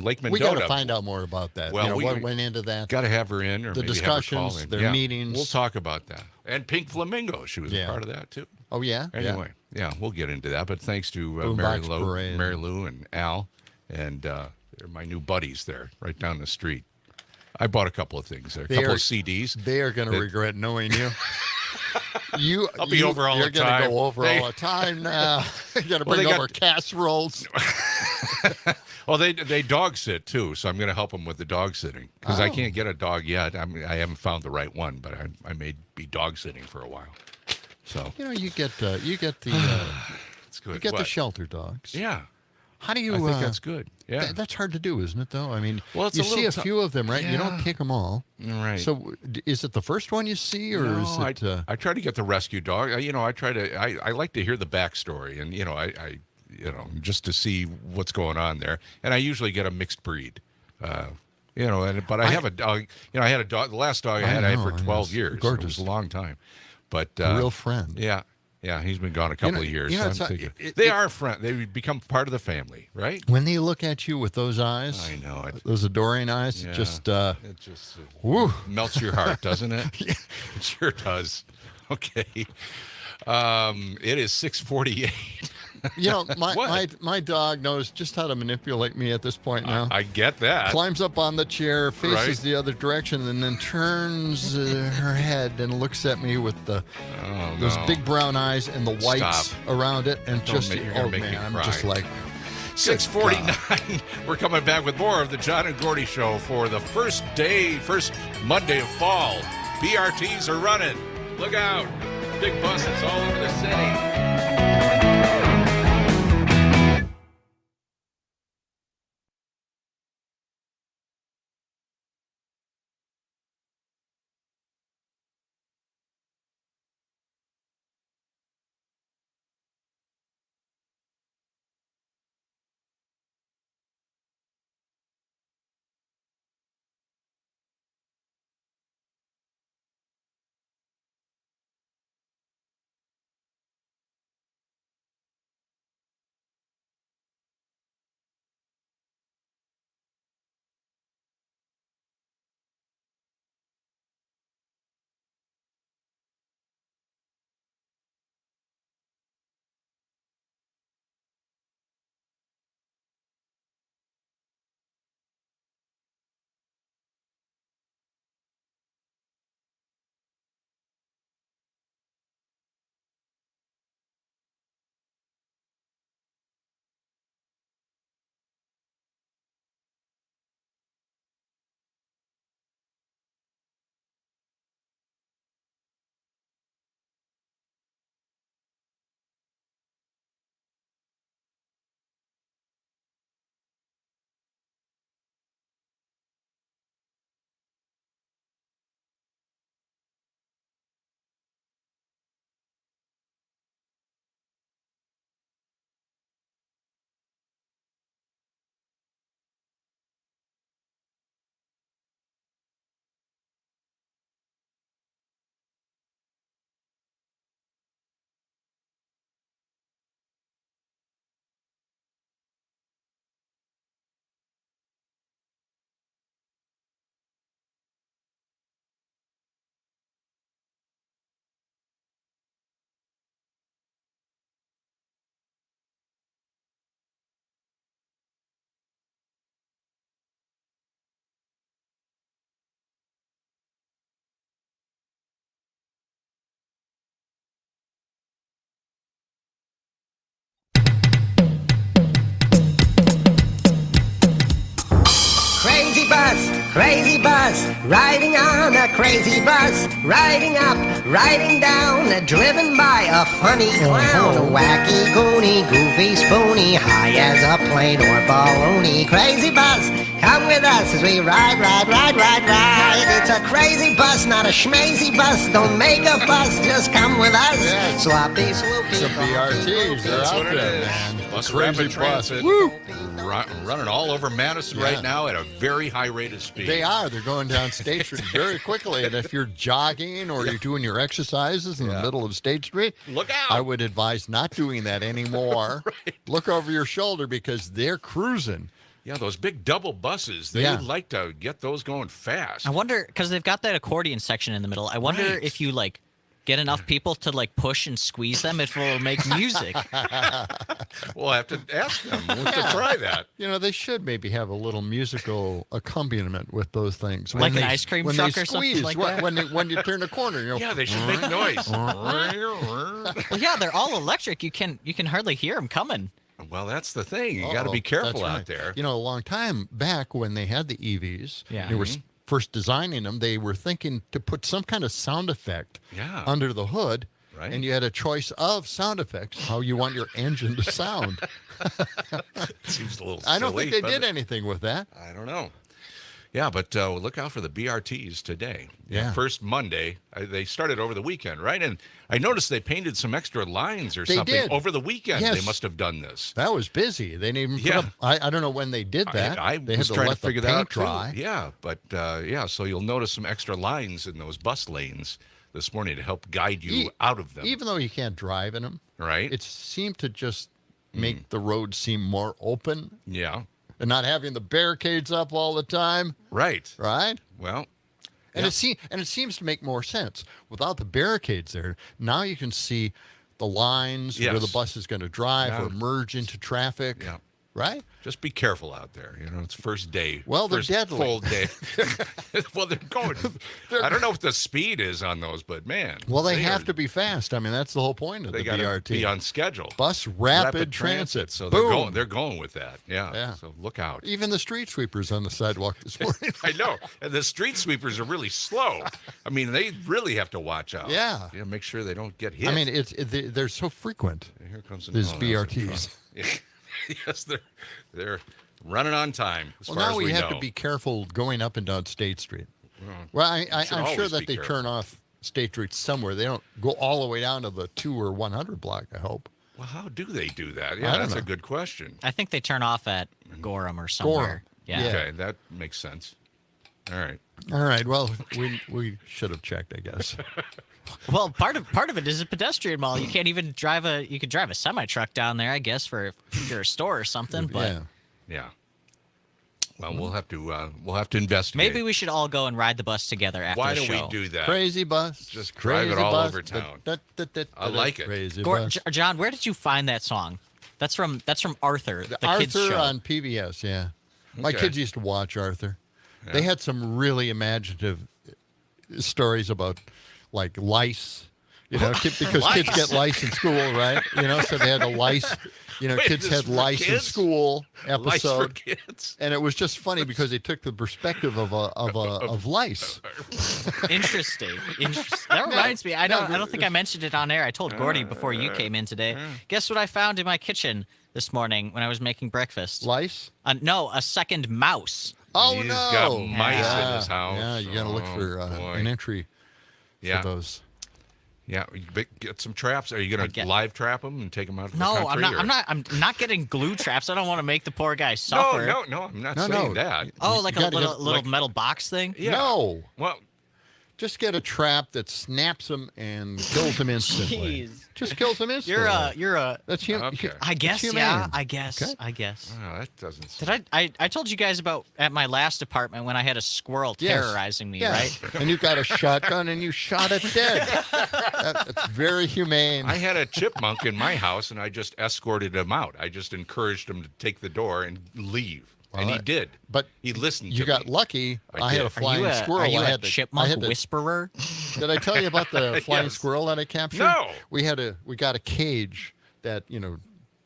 Lake Mendota. We got to find out more about that. Well, what went into that. Got to have her in, or The maybe have her call discussions, in. their Yeah, meetings. We'll talk about that. And Pink Flamingo, she was a Yeah. part of that too. Oh, yeah? Anyway, yeah, we'll get into that. But thanks to Boombox Parade. Mary Lou and Al, and they're my new buddies there, right down the street. I bought a couple of things there, a couple of CDs. They are going to regret knowing you. I'll be over all the You're going time. to go over Hey. all the time now. You're going to Well, bring they over got- casseroles. Well, they dog sit too, so I'm going to help them with the dog sitting because I Oh. can't get a dog yet. I haven't found the right one, but I may be dog sitting for a while. So You get the it's good. you get the What? shelter dogs. Yeah. How do you? I think that's good. Yeah. That's hard to do, isn't it? Though I mean, Well, it's you a see little a tou- few of them, right? You don't Yeah. pick them all. Right. So, is it the first one you see, or No, is it? I try to get the rescue dog. I like to hear the backstory, and I just to see what's going on there. And I usually get a mixed breed. But I have a dog. I had a dog. The last dog I had for 12 years. So gorgeous. it was a long time. But A real friend. Yeah. Yeah, he's been gone a couple of years. So I'm it's- thinking, it- they it- are friends. They become part of the family, right? When they look at you with those eyes, I know it. those adoring eyes, Yeah. it just It just woo. melts your heart, doesn't it? Yeah. It sure does. Okay. It is 6:48. my dog knows just how to manipulate me at this point now. I get that. Climbs up on the chair, faces Right. the other direction, and then turns her head and looks at me with those no. big brown eyes and the whites Stop. around it, and Don't just you're gonna make me I'm cry. just like 6:49. We're coming back with more of the John and Gordy Show for the first Monday of fall. BRTs are running. Look out. Big buses all over the city. Crazy bus, riding on a crazy bus, riding up, riding down, driven by a funny clown. Wacky, goony, goofy, spoony, high as a plane or baloney. Crazy bus, come with us as we ride, ride, ride, ride, ride. It's a crazy bus, not a schmazy bus. Don't make a fuss, just come with us. Yes. Sloppy, swoopy. Some BRTs, they're That's out what it there, is. man. Bus Crazy Rapid bus. Transit. Woo! Running all over Madison right now at a very high rate of speed. They are. They're going down State Street very quickly. And if you're jogging or you're doing your exercises in the middle of State Street, look out. I would advise not doing that anymore. Right. Look over your shoulder because they're cruising. Yeah, those big double buses, they would like to get those going fast. I wonder, because they've got that accordion section in the middle. I wonder if you get enough people to push and squeeze them, if it'll make music. We'll have to ask them. We'll have to try that. You know, they should maybe have a little musical accompaniment with those things. Like an ice cream truck or something like that? When you turn the corner, Yeah, they should make noise. Well, yeah, they're all electric. You can hardly hear them coming. Well, that's the thing. You got to be careful out there. You know, a long time back when they had the EVs, they were first designing them, they were thinking to put some kind of sound effect under the hood, and you had a choice of sound effects, how you want your engine to sound. Seems a little silly. I don't think they did anything with that. I don't know. Yeah, but look out for the BRTs today. Yeah. First Monday. They started over the weekend, right? And I noticed they painted some extra lines or They something did. over the weekend. Yes. They must have done this. That was busy. They didn't even put up, I don't know when they did that. I they was had to trying let to figure the that paint out dry. too. Yeah, but so you'll notice some extra lines in those bus lanes this morning to help guide you out of them. Even though you can't drive in them, right? It seemed to just make the road seem more open. Yeah. And not having the barricades up all the time. Right. Right? Well, and it seems to make more sense. Without the barricades there, now you can see the lines where the bus is going to drive or merge into traffic. Yeah. Right? Just be careful out there. You know, it's first day. Well, they're first deadly. Full day. Well, they're going. I don't know what the speed is on those, but man. Well, they have to be fast. I mean, that's the whole point of the gotta BRT. be on schedule. Bus Rapid Transit. So Boom. they're going with that. Yeah. So look out. Even the street sweepers on the sidewalk this morning. I know. And the street sweepers are really slow. I mean, they really have to watch out. Yeah. Make sure they don't get hit. I mean, they're so frequent. Here comes these BRTs. Yes, they're running on time. As Well, far now as we have know. to be careful going up and down State Street. Well, I'm sure always that be they careful. turn off State Street somewhere. They don't go all the way down to the 2 or 100 block, I hope. Well, how do they do that? I Yeah, don't that's know. a good question. I think they turn off at Gorham or somewhere. Yeah. Okay, that makes sense. All right. All right. Well, we should have checked, I guess. Well, part of it is a pedestrian mall. You can't even drive you could drive a semi truck down there, I guess, for if you're a store or something. But Yeah. Well, we'll have to investigate. maybe we should all go and ride the bus together after Why the don't show. we do that? Crazy bus. Just drive crazy it all bus. over town. I like it. Crazy bus. John, where did you find that song? That's from Arthur, the Arthur kids show. on PBS, yeah. My Okay. kids used to watch Arthur. They had some really imaginative stories about, like, lice. You know, because kids get lice in school, right? You know, so they had a lice. You know, Wait, kids this had for lice in kids? school episode. Lice for kids. And it was just funny because they took the perspective of lice. Interesting. That reminds me. I don't think I mentioned it on air. I told Gordy before you came in today. Guess what I found in my kitchen this morning when I was making breakfast? Lice? No, a second mouse. Oh, He's no. got mice Yeah. in his house. Yeah, you got to look for boy. an entry Yeah. for those. Yeah, get some traps. Are you going to live trap them and take them out of the No, country? I'm not getting glue traps. I don't want to make the poor guy suffer. No, I'm not saying that. Oh, like You a gotta get, little metal box thing? Yeah. No. Well, just get a trap that snaps them and kills them instantly. Jeez. Just kills them instantly. You're a. That's human. Okay. I guess. It's Yeah. humane. I guess. Okay. I guess. Oh, that doesn't. Did I told you guys about at my last apartment when I had a squirrel Yes. terrorizing me, Yeah. right? And you got a shotgun and you shot it dead. That's very humane. I had a chipmunk in my house, and I just escorted him out. I just encouraged him to take the door and leave, and he did. But he listened. You to got me. lucky. I did. had a flying squirrel. Are you I a had to, chipmunk I had to, whisperer? Did I tell you about the flying Yes. squirrel that I captured? No. We got a cage that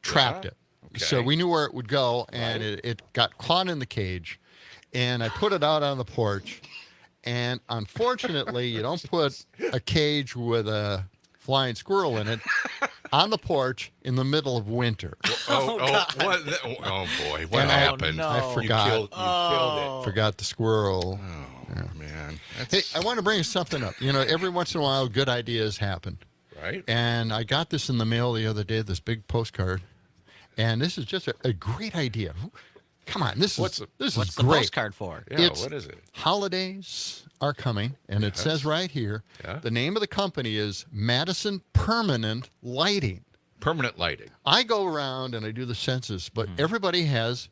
trapped Yeah. it. Okay. So we knew where it would go, and it got caught in the cage, and I put it out on the porch. And unfortunately, you don't put a cage with a flying squirrel in it on the porch in the middle of winter. Oh boy, what happened? No. I forgot. You killed it. Forgot the squirrel. Oh, man. Hey, I want to bring something up. Every once in a while, good ideas happen. Right. And I got this in the mail the other day, this big postcard. And this is just a great idea. Come on, this is What's great. the postcard for? Yeah, what is it? Holidays are coming, and it says right here, Yeah. the name of the company is Madison Permanent Lighting. Permanent lighting. I go around and I do the census, but everybody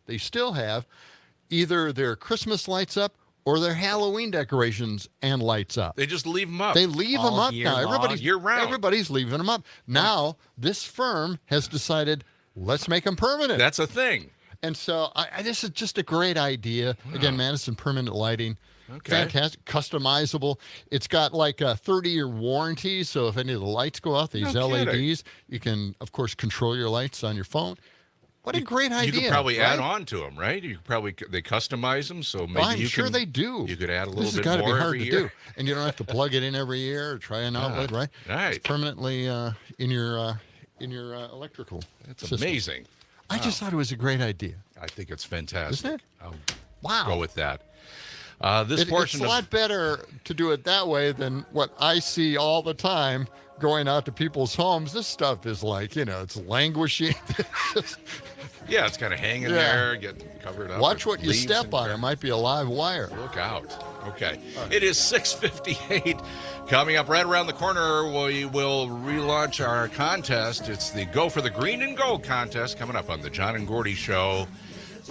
they still have either their Christmas lights up or their Halloween decorations and lights up. They just leave them up. They leave All them up year now. long? Year round. Everybody's leaving them up. Now, this firm has decided, let's make them permanent. That's a thing. And so this is just a great idea. Again, Madison Permanent Lighting. Okay. Fantastic. Customizable. It's got like a 30-year warranty. So if any of the lights go out, these No LEDs, kidding. you can, of course, control your lights on your phone. What a great idea. You could probably right? add on to them, right? You could probably they customize them, so maybe I'm sure they do. You could add a This little has bit got to more be hard every to year. do, and you don't have to plug it in every year or try an outlet, right? Right. It's permanently in your electrical. That's system. amazing. I just thought it was a great idea. I think it's fantastic. Isn't it? I'll Wow. go with that. This It's portion a of lot better to do it that way than what I see all the time going out to people's homes. This stuff is like, it's languishing. yeah, it's kind of hanging Yeah. there, getting covered up. Watch with what you leaves step and on. crap. It might be a live wire. Look out. Okay. It is 6:58. Coming up right around the corner, we will relaunch our contest. It's the Go for the Green and Gold contest coming up on the John and Gordy Show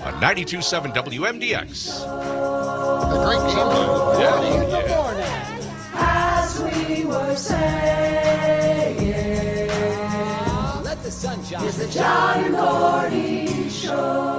on 92.7 WMDX. A great game. As we were saying, let the sun shine. It's the John and Gordy Show.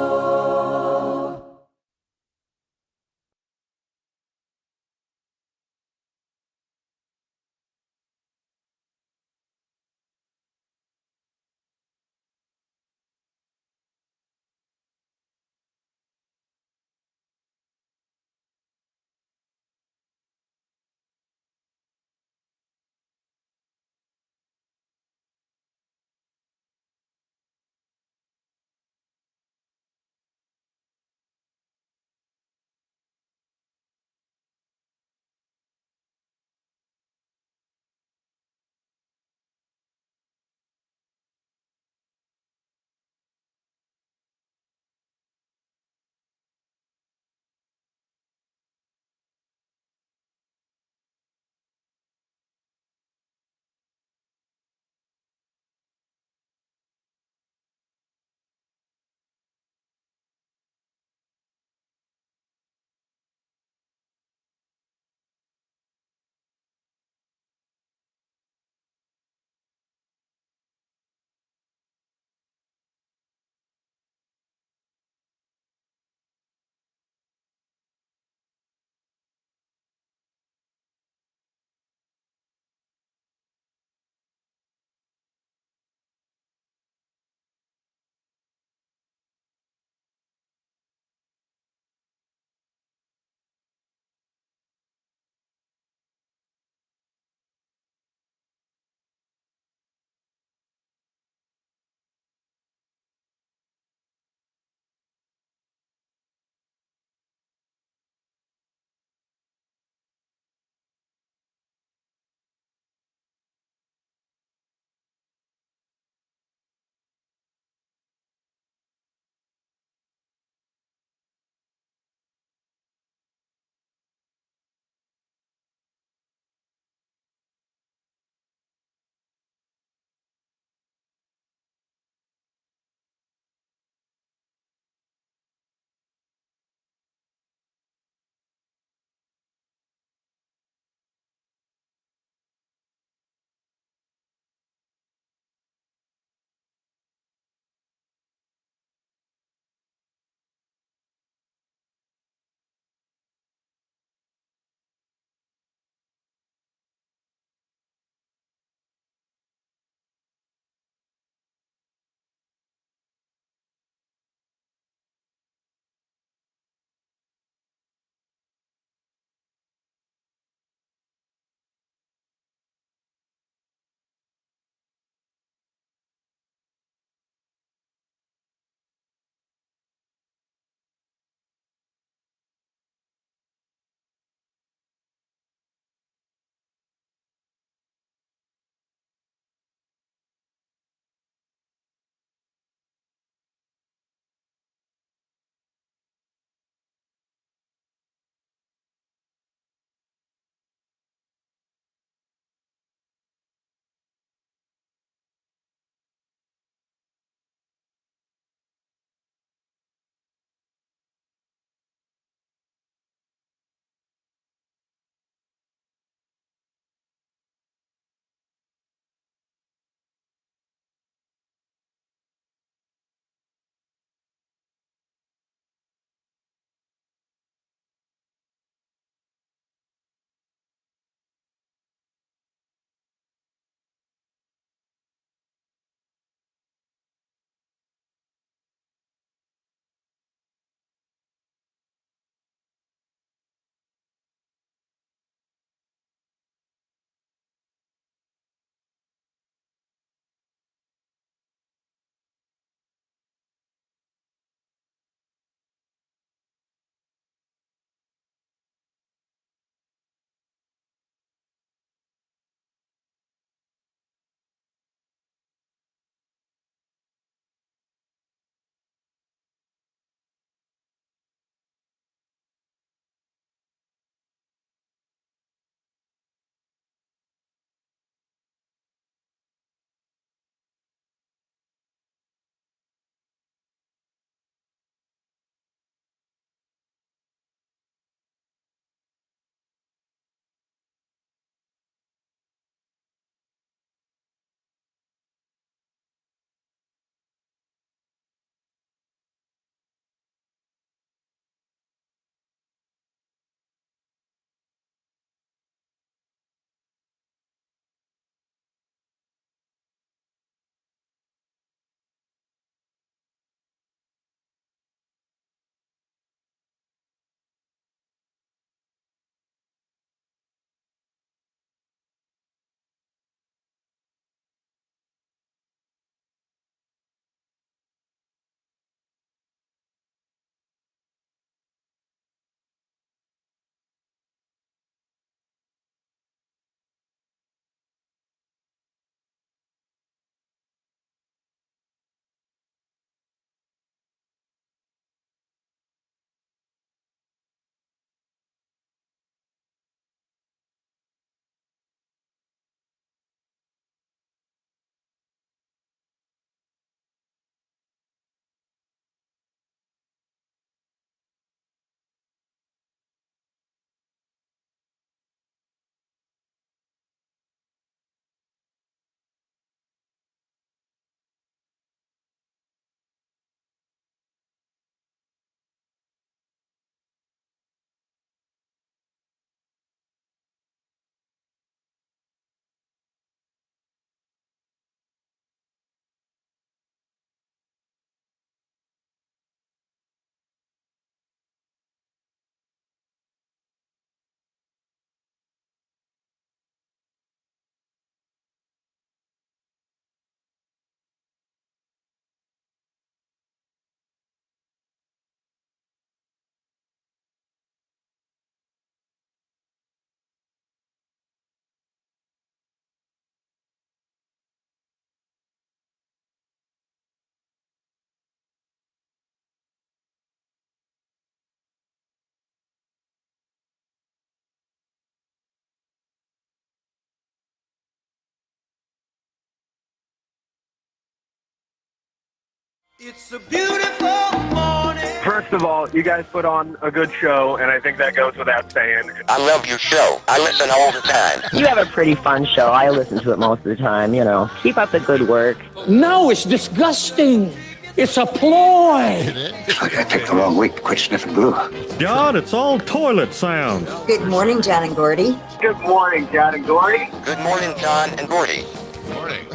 It's a beautiful morning. First of all, you guys put on a good show, and I think that goes without saying. I love your show. I listen all the time. You have a pretty fun show. I listen to it most of the time, you know. Keep up the good work. No, it's disgusting. It's a ploy. I gotta take the long week to quit sniffing glue. God, it's all toilet sounds. Good morning, John and Gordy. Good morning, John and Gordy. Good morning, John and Gordy. Good morning.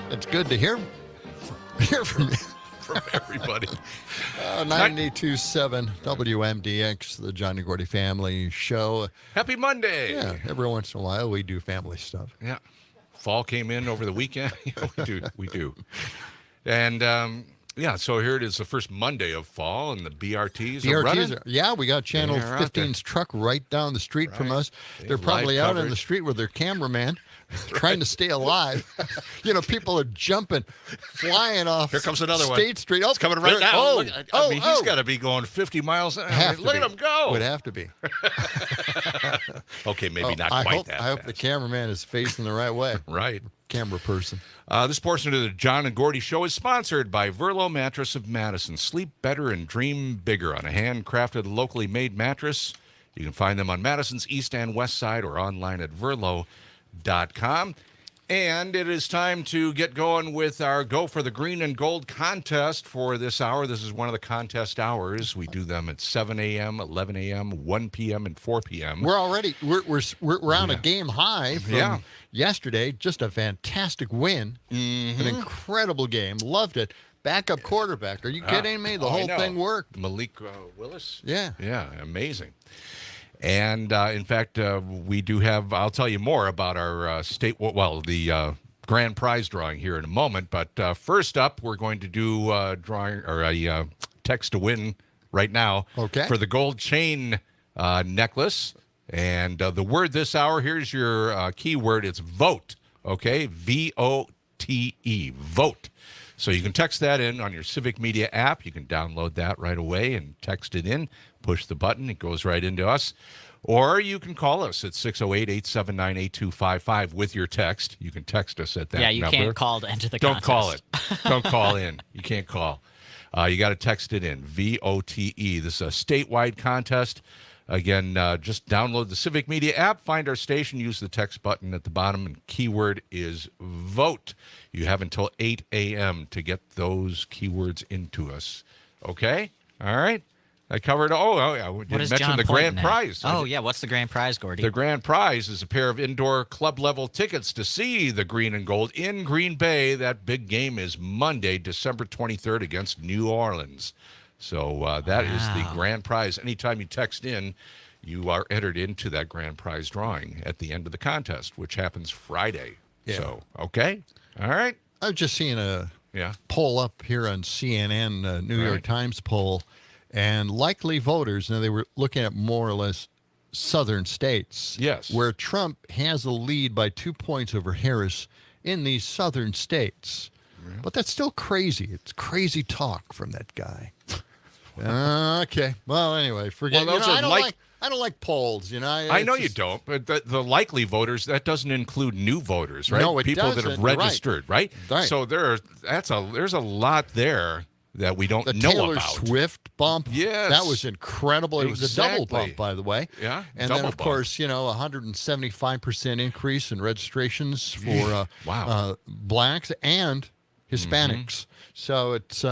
It's good to hear from you. From everybody. 92.7 WMDX, the John and Gordy Family Show. Happy Monday. Yeah, every once in a while we do family stuff. Yeah. Fall came in over the weekend. We do. And, so here it is, the first Monday of fall, and the BRTs are running. We got Channel 15's truck right down the street from us. They're probably out on the street with their cameraman trying to stay alive. People are jumping, flying off. Here comes another one. State Street. Oh, it's coming right now. He's got to be going 50 miles an hour. Look at him go. Would have to be. Okay, maybe not quite that I hope the cameraman is facing the right way. Right. Camera person. This portion of the John and Gordy Show is sponsored by Verlo Mattress of Madison. Sleep better and dream bigger on a handcrafted, locally made mattress. You can find them on Madison's east and west side or online at verlo.com. And it is time to get going with our Go for the Green and Gold contest for this hour. This is one of the contest hours. We do them at 7 a.m., 11 a.m., 1 p.m., and 4 p.m. We're on a game high from yesterday. Just a fantastic win. Mm-hmm. An incredible game. Loved it. Backup quarterback. Are you kidding me? The whole thing worked. Malik Willis? Yeah. Yeah, amazing. And, in fact, we do have, I'll tell you more about our the grand prize drawing here in a moment. But first up, we're going to do a text to win right now for the gold chain necklace. And the word this hour, here's your keyword. It's vote, okay? V-O-T-E, vote. So you can text that in on your Civic Media app. You can download that right away and text it in. Push the button. It goes right into us. Or you can call us at 608-879-8255 with your text. You can text us at that number. Yeah, you can't call to enter the contest. Don't call it. Don't Don't call in. You can't call. You got to text it in. V-O-T-E. This is a statewide contest. Again, just download the Civic Media app, find our station, use the text button at the bottom, and keyword is vote. You have until 8 a.m. to get those keywords into us. Okay? All right? I covered, we didn't mention the grand prize. What's the grand prize, Gordy? The grand prize is a pair of indoor club-level tickets to see the Green and Gold in Green Bay. That big game is Monday, December 23rd against New Orleans. So that is the grand prize. Anytime you text in, you are entered into that grand prize drawing at the end of the contest, which happens Friday. Yeah. So, okay. All right. I was just seeing a poll up here on CNN, New York Times poll, and likely voters. Now, they were looking at more or less southern states. Yes. Where Trump has a lead by 2 points over Harris in these southern states. Yeah. But that's still crazy. It's crazy talk from that guy. Okay. Well, anyway, forget. Well, I don't like polls. I know you don't, but the likely voters, that doesn't include new voters, right? No, it People doesn't. that have registered, right? Right. So there's a lot there that we don't know Taylor about. Swift bump. Yes. That was incredible. It was a double bump, by the way. Yeah. And then, of course, 175% increase in registrations for blacks and Hispanics. So it's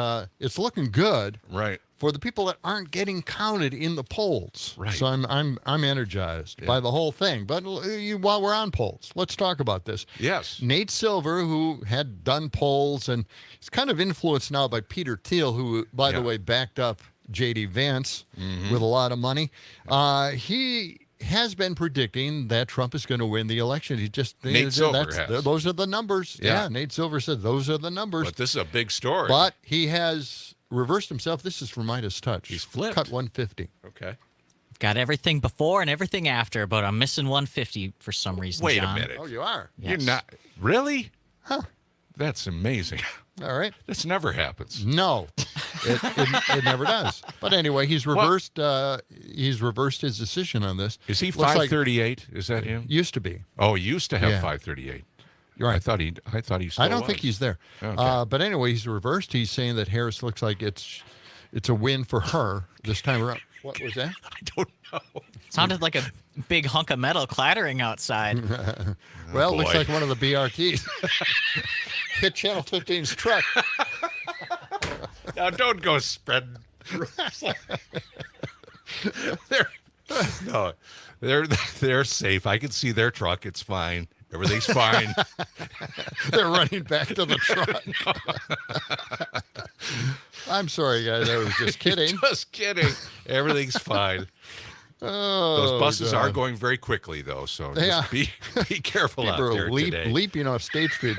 looking good. Right. For the people that aren't getting counted in the polls. Right. So I'm energized by the whole thing. But while we're on polls, let's talk about this. Yes. Nate Silver, who had done polls, and he's kind of influenced now by Peter Thiel, who, by the way, backed up J.D. Vance with a lot of money. He has been predicting that Trump is going to win the election. Nate Silver has. Those are the numbers. Yeah, Nate Silver said those are the numbers. But this is a big story. But he has reversed himself. This is from Midas Touch. He's flipped. Cut 150. Okay. Got everything before and everything after, but I'm missing 150 for some reason. Wait John. a minute. Oh, you are? Yes. You're not. Really? Huh. That's amazing. All right. This never happens. No, it never does. But anyway, he's reversed. He's reversed his decision on this. Is he 538? Is that him? Used to be. Oh, he used to have 538. You're right. I thought he. Still I don't was. think he's there. Okay. But anyway, he's reversed. He's saying that Harris looks like it's a win for her this time around. What was that? I don't know. Sounded like a big hunk of metal clattering outside. Well, looks boy. like one of the BRTs. Hit Channel 15's truck. Now don't go spreading rumors. They're safe. I can see their truck. It's fine. Everything's fine. They're running back to the truck. I'm sorry, guys. I was just kidding. Just kidding. Everything's fine. Oh, Those buses God. are going very quickly, though, so They just are. be careful out People there are today. leaping off State Street,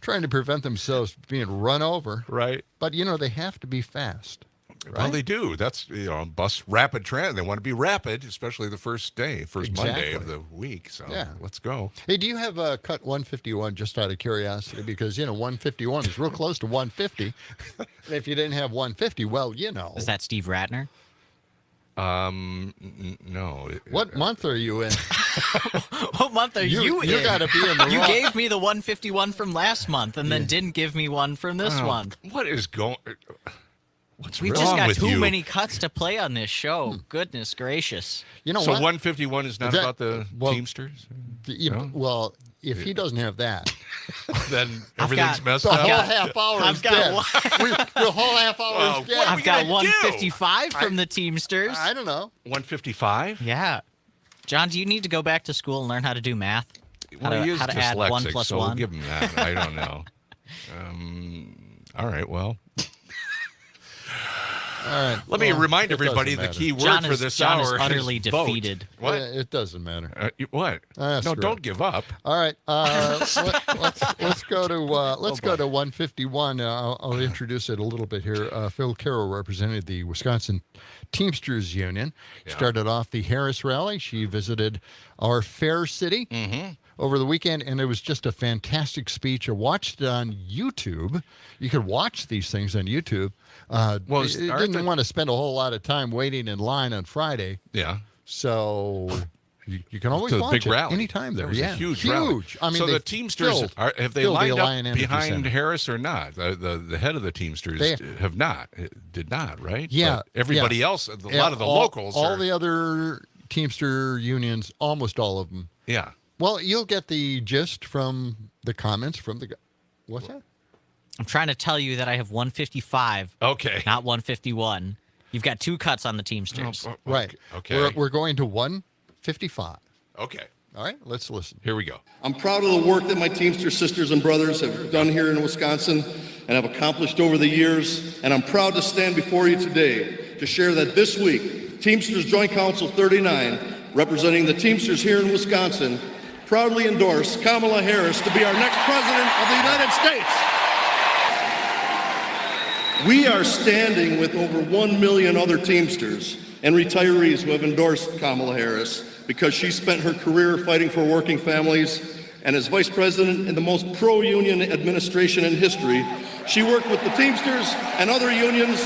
trying to prevent themselves being run over. Right. But, they have to be fast. Right? Well, they do. That's, bus rapid transit. They want to be rapid, especially the first Monday Exactly. of the week. So Yeah. let's go. Hey, do you have a cut 151 just out of curiosity? Because, 151 is real close to 150. And if you didn't have 150, well, Is that Steve Ratner? No. What month are you in? What month are you in? You got to be in the You wrong. gave me the 151 from last month and then didn't give me one from this month. What is going? What's We've wrong just got with too you? many cuts to play on this show. Goodness gracious. You know So what? 151 is not That- about the well, Teamsters? Well, if he doesn't have that, Then I've everything's got- messed the up. whole half hour I've is got dead. one- The whole half hour Well, is dead. what are we I've got gonna do? 155 from the Teamsters. I don't know. 155? Yeah. John, do you need to go back to school and learn how to do math? Well, he is how to add dyslexic, 1 plus so we'll 1? give him that. I don't know. All right, well. All right. Let me Well, remind it doesn't everybody the matter. key word John for is- this John is hour utterly vote. defeated. What? It doesn't matter. What? No, screw don't it. give up. All right. Let's go to go to 151. I'll introduce it a little bit here. Phil Carroll represented the Wisconsin Teamsters Union. Started off the Harris rally. She visited our fair city over the weekend, and it was just a fantastic speech. I watched it on YouTube. You could watch these things on YouTube. Well, I didn't want to spend a whole lot of time waiting in line on Friday. Yeah. So you can always It's a watch big it rally. anytime there. That was yeah, a huge rally. I mean, so they the Teamsters, have they filled the lined Alliant up Energy behind Center. Harris or not? The head of the Teamsters have not. Did not, right? Yeah. But everybody yeah. else, a lot of the locals. All the other Teamster unions, almost all of them. Yeah. Well, you'll get the gist from the comments from the. What's that? I'm trying to tell you that I have 155. Okay. Not 151. You've got 2 cuts on the Teamsters. Right. Okay. We're going to 155. Okay. All right. Let's listen. Here we go. I'm proud of the work that my Teamster sisters and brothers have done here in Wisconsin and have accomplished over the years, and I'm proud to stand before you today to share that this week, Teamsters Joint Council 39, representing the Teamsters here in Wisconsin, proudly endorsed Kamala Harris to be our next President of the United States. We are standing with over 1 million other Teamsters and retirees who have endorsed Kamala Harris because she spent her career fighting for working families, and as Vice President in the most pro-union administration in history, she worked with the Teamsters and other unions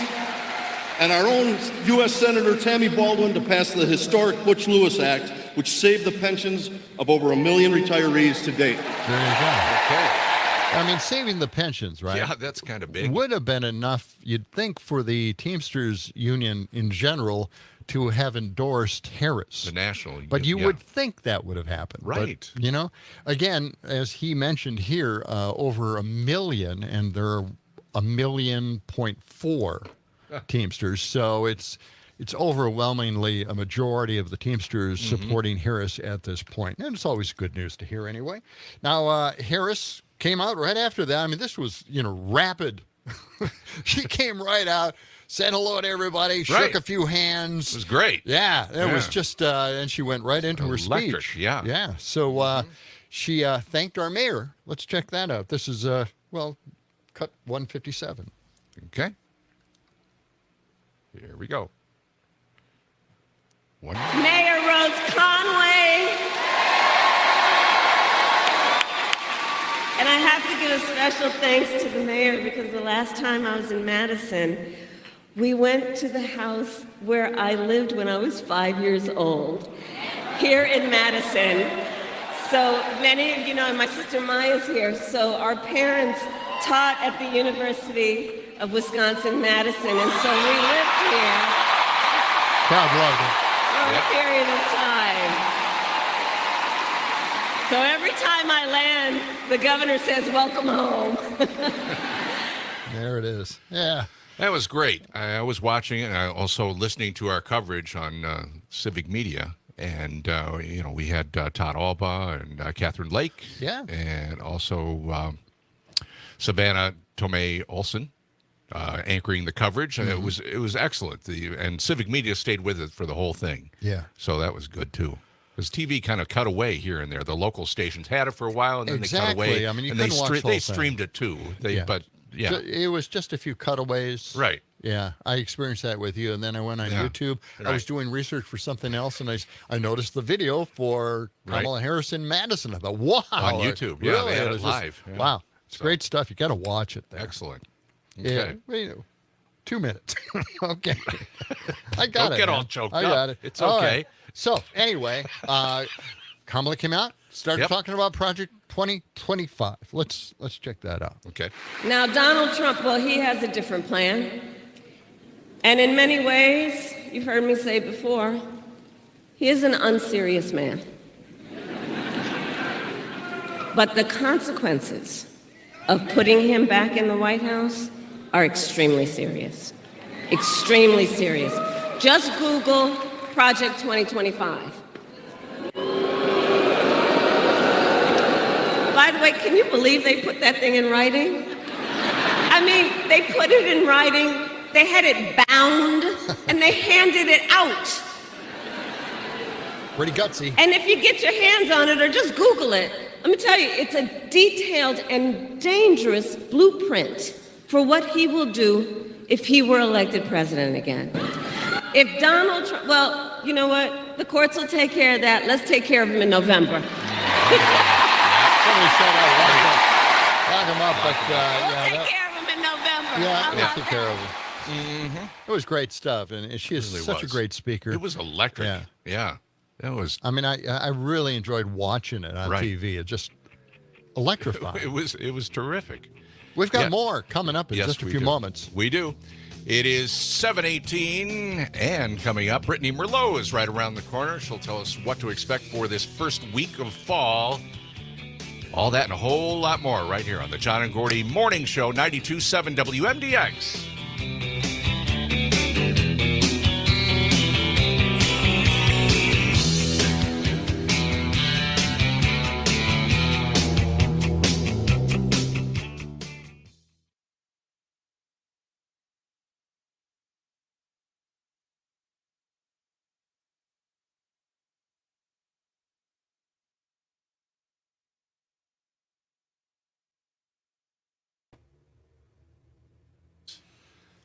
and our own U.S. Senator Tammy Baldwin to pass the historic Butch-Lewis Act, which saved the pensions of over 1 million retirees to date. There you go. Okay. I mean, saving the pensions, right? Yeah, that's kind of big. Would have been enough, you'd think, for the Teamsters Union in general to have endorsed Harris. The national. But you yeah. would think that would have happened. Right. But, again, as he mentioned here, over 1 million, and there are 1.4 million Teamsters. So it's overwhelmingly a majority of the Teamsters supporting Harris at this point. And it's always good news to hear anyway. Now, Harris came out right after that. I mean, this was, rapid. She came right out, said hello to everybody, shook a few hands. It was great. Yeah, it was just, and she went right into her Electric, speech. yeah. Yeah, so she thanked our mayor. Let's check that out. This is, cut 157. Okay. Here we go. Mayor Rose Conway. And I have to give a special thanks to the mayor because the last time I was in Madison, we went to the house where I lived when I was 5 years old, here in Madison. So many of you know, my sister Maya's here. So our parents taught at the University of Wisconsin-Madison, and so we lived here Crowd loved it. for a period of time. So every time I land, the governor says, "Welcome home." There it is. Yeah. That was great. I was watching it, and I also listening to our coverage on civic media. And, we had Todd Alba and Catherine Lake. Yeah. And also Savannah Tomei Olson anchoring the coverage. And it was excellent. And civic media stayed with it for the whole thing. Yeah. So that was good, too. Because TV kind of cut away here and there. The local stations had it for a while, and then they cut away. I mean, you and couldn't watch the whole they thing. streamed it, too. But, yeah. It was just a few cutaways. Right. Yeah, I experienced that with you, and then I went on YouTube. I was doing research for something else, and I noticed the video for Kamala Harris in Madison. I thought, wow. On YouTube. Yeah, really? they had It it was live. just, wow. It's great stuff. You got to watch it there. Excellent. Okay. Yeah, 2 minutes. Okay. I got it. Don't get all man. choked I up. got it. It's All okay. right. So, anyway, Kamala came out, started talking about Project 2025. Let's check that out. Okay. Now, Donald Trump, well, he has a different plan. And in many ways, you've heard me say before, he is an unserious man. But the consequences of putting him back in the White House are extremely serious. Extremely serious. Just Google Project 2025. By the way, can you believe they put that thing in writing? I mean, they put it in writing. They had it bound, and they handed it out. Pretty gutsy. And if you get your hands on it or just Google it, let me tell you, it's a detailed and dangerous blueprint for what he will do if he were elected president again. If Donald Trump, well, you know what? The courts will take care of that. Let's take care of him in November. Somebody said lock him up, but Take care of him in November. yeah, How we'll about take that? care of him. It was great stuff, and she is Really such a was. great speaker. It was electric. Yeah. That was. I mean, I really enjoyed watching it on TV. It just electrifying. It was terrific. We've got more coming up in just a few moments. We do. It is 7:18, and coming up, Brittany Merlot is right around the corner. She'll tell us what to expect for this first week of fall. All that and a whole lot more right here on the John and Gordy Morning Show, 92.7 WMDX.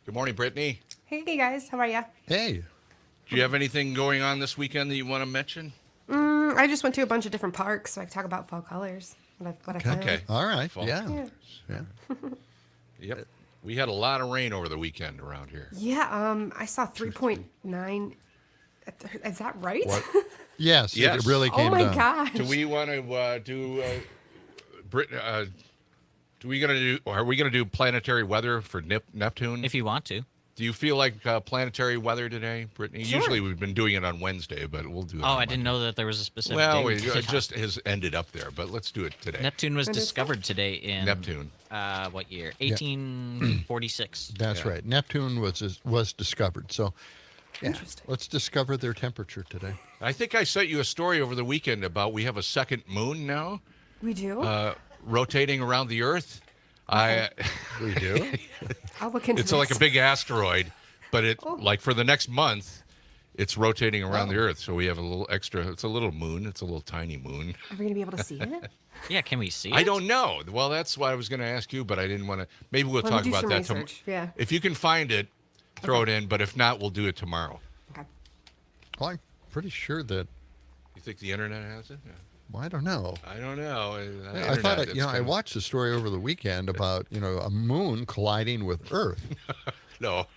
Good morning, Brittany. Hey guys, how are ya? Hey. Do you have anything going on this weekend that you want to mention? I just went to a bunch of different parks, so I can talk about fall colors. What I found. Okay. All right. Fall. Yeah. Yep. We had a lot of rain over the weekend around here. Yeah, I saw 3.9. Is that right? What? Yes, Yes. it really came Oh my down. gosh. Do we want to do? Are we gonna do planetary weather for Neptune? If you want to. Do you feel like planetary weather today, Brittany? Sure. Usually we've been doing it on Wednesday, but we'll do it. Oh, on I didn't Monday. know that there was a specific Well, date. it just has ended up there, but let's do it today. Neptune was discovered today in Neptune. What year? 1846. That's right. Neptune was discovered. So, yeah, let's discover their temperature today. I think I sent you a story over the weekend about we have a second moon now. We do? Rotating around the Earth. We do? I'll look into It's this. like a big asteroid, but like for the next month, it's rotating around the Earth. So we have a little extra. It's a little moon. It's a little tiny moon. Are we going to be able to see it? Yeah, can we see it? I don't know. Well, that's what I was going to ask you, but I didn't want to. Maybe we'll Let me talk do about some that research. Yeah. If you can find it, throw it in. But if not, we'll do it tomorrow. Okay. Well, I'm pretty sure that. You think the internet has it? Yeah. Well, I don't know. I don't know. I thought, I watched a story over the weekend about, a moon colliding with Earth. No.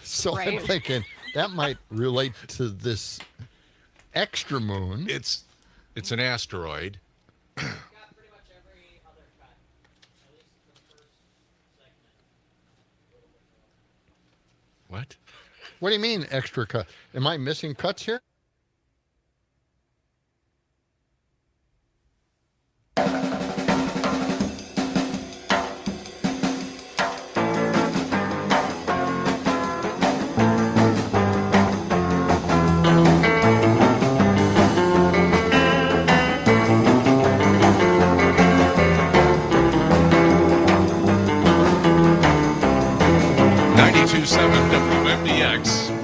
So I'm thinking that might relate to this extra moon. It's It's an asteroid. What? What do you mean extra cut? Am I missing cuts here?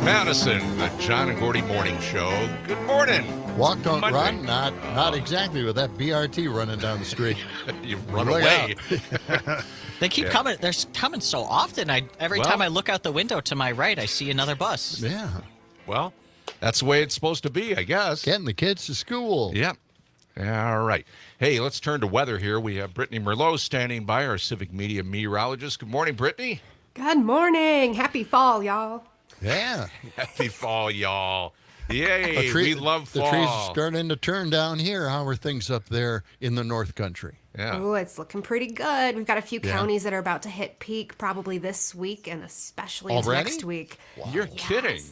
Madison, the John and Gordy Morning Show. Good morning. Walk, don't Monday. run. Not exactly with that BRT running down the street. You run Look away. They keep coming. They're coming so often. Every Well- time I look out the window to my right, I see another bus. Yeah. Well, that's the way it's supposed to be, I guess. Getting the kids to school. Yep. All right. Hey, let's turn to weather here. We have Brittany Merlot standing by, our civic media meteorologist. Good morning, Brittany. Good morning. Happy fall, y'all. Yeah. Happy fall, y'all. Yay, we love fall. The trees are starting to turn down here. How are things up there in the North Country? Yeah. Oh, it's looking pretty good. We've got a few Yeah. counties that are about to hit peak probably this week and especially into Already? next week. You're kidding.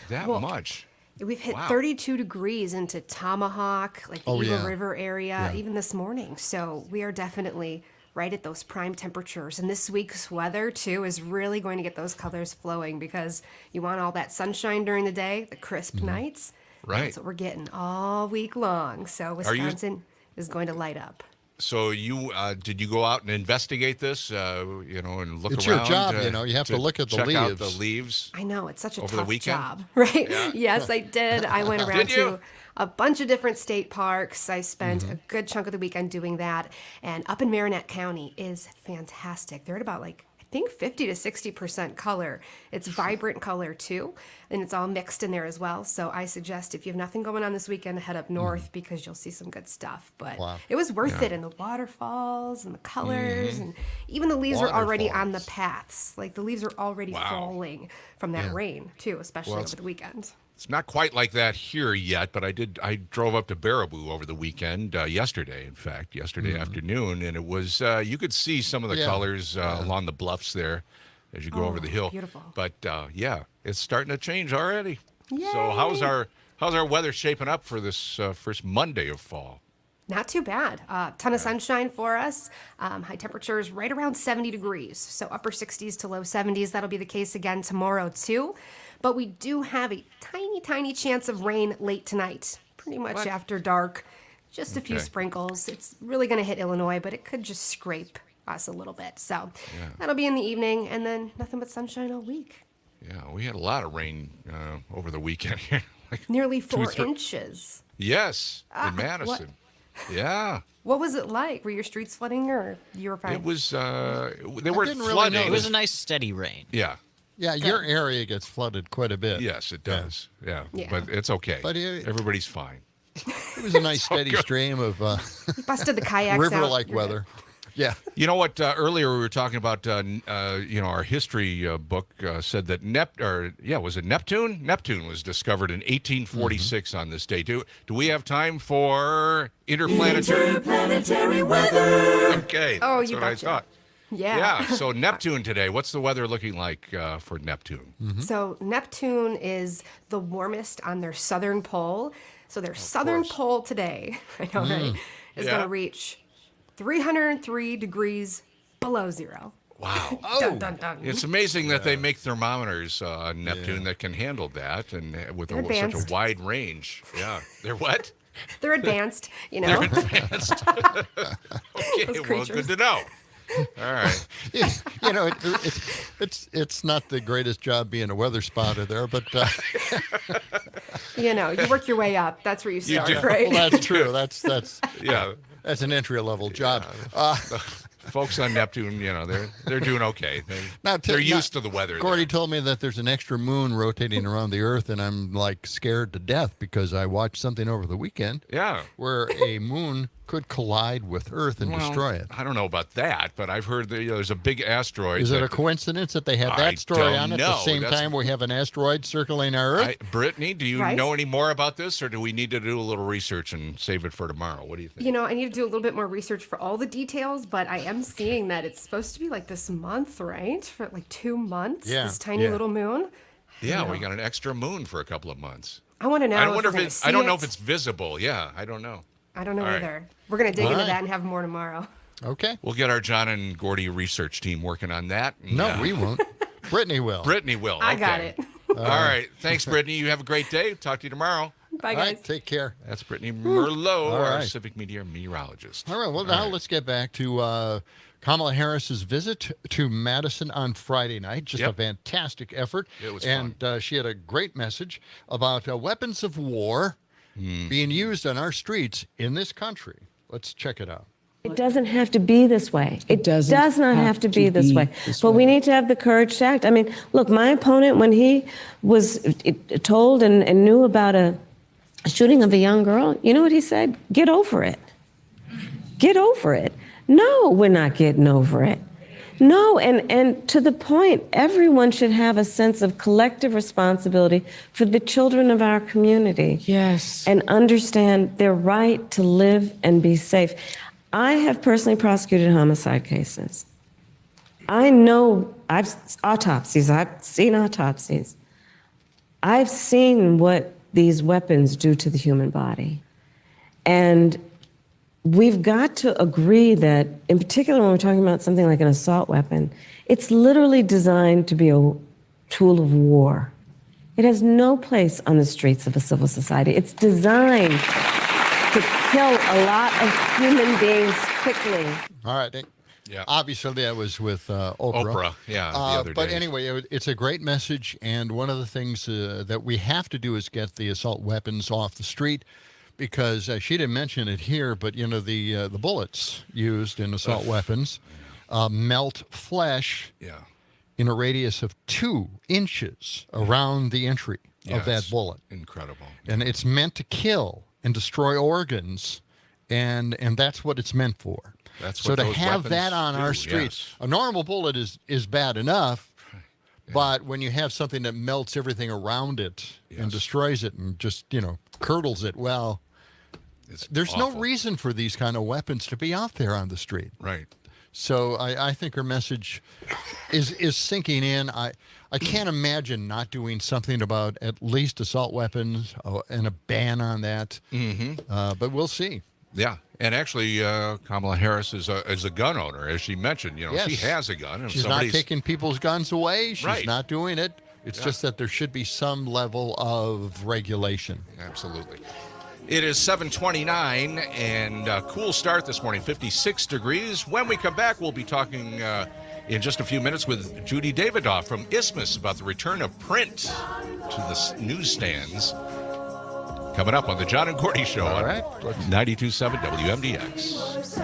That Well, much. We've hit Wow. 32 degrees into Tomahawk, like the Oh, Eagle yeah. River area, Yeah. even this morning. So we are definitely right at those prime temperatures. And this week's weather, too, is really going to get those colors flowing because you want all that sunshine during the day, the crisp nights. Right. That's what we're getting all week long. So Are you- Wisconsin is going to light up. So you did you go out and investigate this? And look It's around. your job, you have to look at the check out the leaves. leaves. I know, it's such a Over the tough weekend? job, right? Yeah. Yes, I did. I went around Did you? to a bunch of different state parks. I spent Mm-hmm. a good chunk of the weekend doing that. And up in Marinette County is fantastic. They're at about I think 50 to 60% color. It's vibrant color too, and it's all mixed in there as well. So I suggest if you have nothing going on this weekend, head up north because you'll see some good stuff. But Wow. it was worth Yeah. it, and the waterfalls and the colors, and even the leaves are already on the paths. Like the leaves are already Wow. falling from that Yeah. rain too, especially Well, over the weekend. It's not quite like that here yet, but I drove up to Baraboo over the weekend, yesterday, in fact, yesterday afternoon, and it was, you could see some of the Yeah. colors along the bluffs there as you go over the hill. Beautiful. But, yeah, it's starting to change already. Yay. So how's our weather shaping up for this first Monday of fall? Not too bad. Ton of sunshine for us. High temperatures right around 70 degrees. So upper 60s to low 70s. That'll be the case again tomorrow too. But we do have a tiny, tiny chance of rain late tonight. Pretty much after dark. Just a few Okay. sprinkles. It's really going to hit Illinois, but it could just scrape us a little bit. So that'll be in the evening, and then nothing but sunshine all week. Yeah, we had a lot of rain over the weekend here. Nearly 2 or 4 3 inches. Yes, in what? Madison. Yeah. What was it like? Were your streets flooding, or you were fine? It was, they weren't didn't really flooding. know It was a nice steady rain. Yeah. Yeah, your area gets flooded quite a bit. Yes, it does. Yeah. Yeah. But it's okay. But it- Everybody's fine. It was a nice steady stream of You busted the kayaks out. river-like You're weather. Yeah. You know what? Earlier we were talking about, our history book said that was it Neptune? Neptune was discovered in 1846 on this day. Do we have time for interplanetary weather? Okay. Oh, that's you what I betcha. thought. Yeah. Yeah. So Neptune today. What's the weather looking like for Neptune? So Neptune is the warmest on their southern pole. So their southern course. pole today, I know, right, is Yeah. going to reach 303 degrees below zero. Wow. Dun, dun, dun. It's amazing that they make thermometers on Neptune that can handle that and with They're such a advanced. wide range. Yeah. They're what? They're advanced, you know. They're advanced. Okay, Those well, creatures. good to know. All right. It's not the greatest job being a weather spotter there, but You work your way up. That's where you start, do. right? well, that's true. That's Yeah. that's an entry level job. folks on Neptune, they're doing okay. They're used to the weather. Gordy told me that there's an extra moon rotating around the Earth, and I'm like scared to death because I watched something over the weekend. Yeah. Where a moon could collide with Earth and destroy it. I don't know about that, but I've heard that there's a big asteroid. Is it a coincidence that they have that story on at the same time we have an asteroid circling our Earth? Brittany, do you know any more about this, or do we need to do a little research and save it for tomorrow? What do you think? I need to do a little bit more research for all the details, but I am seeing that it's supposed to be like this month, right? For like 2 months, this tiny little moon. Yeah, we got an extra moon for a couple of months. I want to know. I don't know if it's visible. Yeah, I don't know. I don't know either. We're going to dig into that and have more tomorrow. Okay. We'll get our John and Gordy research team working on that. No, we won't. Brittany will. Brittany will. I got it. All right. Thanks, Brittany. You have a great day. Talk to you tomorrow. Bye, guys. All right, take care. That's Brittany Merlot, All our right. civic media meteorologist. All right. Well, now let's get back to Kamala Harris's visit to Madison on Friday night. Just a fantastic effort. It was fun. And she had a great message about weapons of war being used on our streets in this country. Let's check it out. It doesn't have to be this way. It does not have to be this way. But we need to have the courage to act. I mean, look, my opponent, when he was told and knew about a shooting of a young girl, you know what he said? Get over it. Get over it. No, we're not getting over it. No, and to the point, everyone should have a sense of collective responsibility for the children of our community. Yes. And understand their right to live and be safe. I have personally prosecuted homicide cases. I know I've seen autopsies. I've seen what these weapons do to the human body. And we've got to agree that, in particular when we're talking about something like an assault weapon, it's literally designed to be a tool of war. It has no place on the streets of a civil society. It's designed to kill a lot of human beings quickly. All right. Yeah. Obviously, that was with Oprah. Oprah, yeah, the other But day. anyway, it's a great message, and one of the things that we have to do is get the assault weapons off the street, because she didn't mention it here, but the bullets used in assault weapons melt flesh in a radius of 2 inches around the entry of that bullet. Incredible. And it's meant to kill and destroy organs, and that's what it's meant for. That's so what to those have weapons that on do, our streets, a normal bullet is bad enough, but when you have something that melts everything around it and destroys it and just curdles it, well, there's awful. no reason for these kind of weapons to be out there on the street. Right. So I think her message is sinking in. I can't imagine not doing something about at least assault weapons and a ban on that. Mm-hmm. But we'll see. Yeah, and actually, Kamala Harris is a gun owner, as she mentioned. Yes. She has a gun. And She's not taking people's guns away. She's Right. not doing it. It's just that there should be some level of regulation. Absolutely. It is 7:29 and a cool start this morning, 56 degrees. When we come back, we'll be talking in just a few minutes with Judy Davidoff from Isthmus about the return of print to the newsstands. Coming up on the John and Gordy Show on 92.7 WMDX.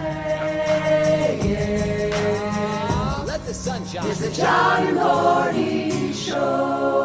Let the sun shine. It's the John and Gordy Show.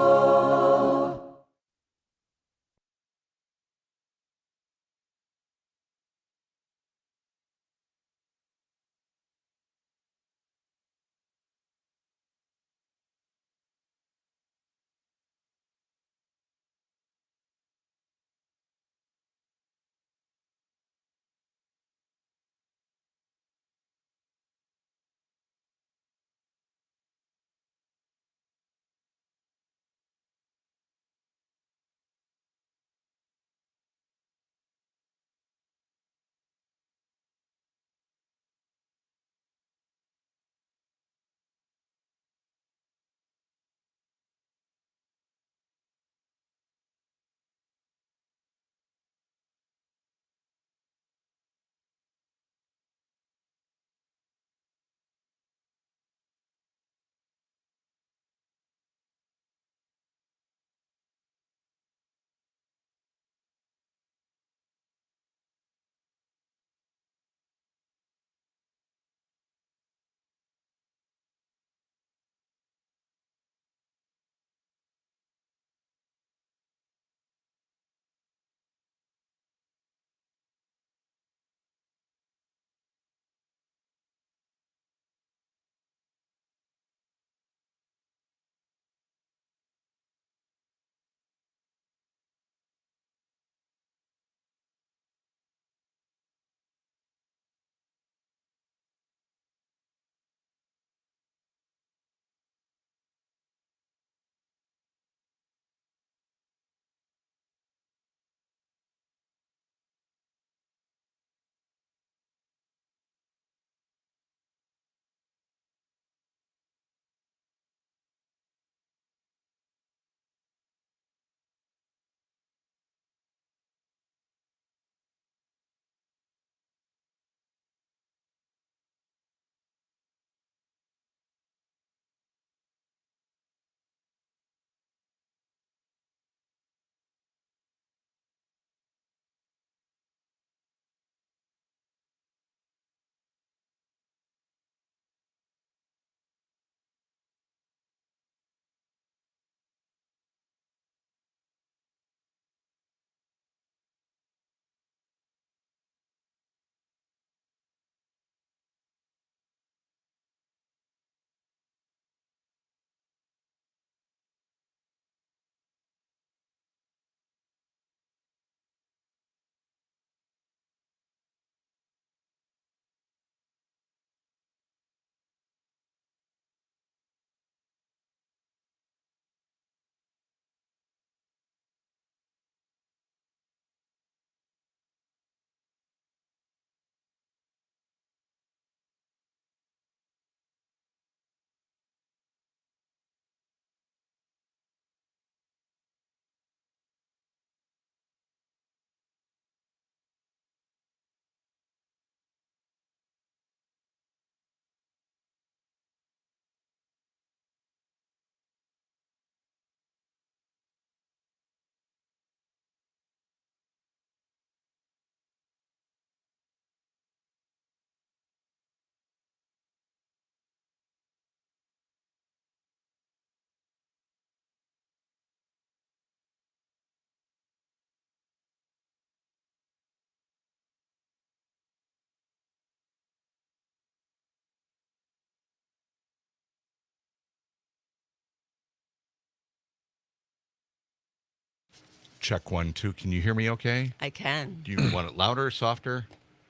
check 1, 2. Can you hear me okay? I can. Do you want it louder, softer?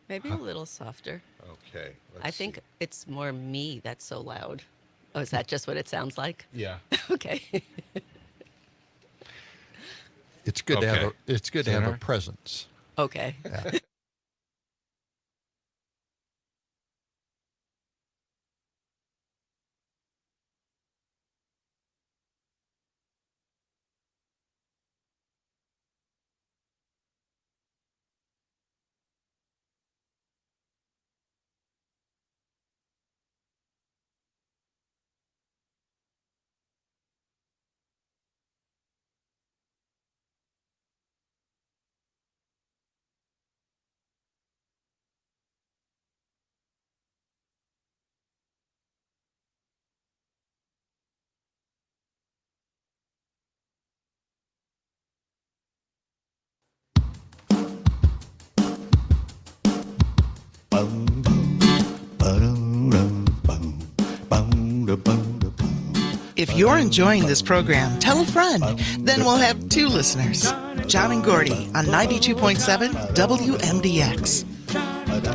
Maybe a little softer. Okay. I think it's more me that's so loud. Oh, is that just what it sounds like? Yeah. Okay. It's good to have it's good to have a Senator? presence. Okay. Yeah. If you're enjoying this program, tell a friend. Then we'll have 2 listeners. John and Gordy on 92.7 WMDX.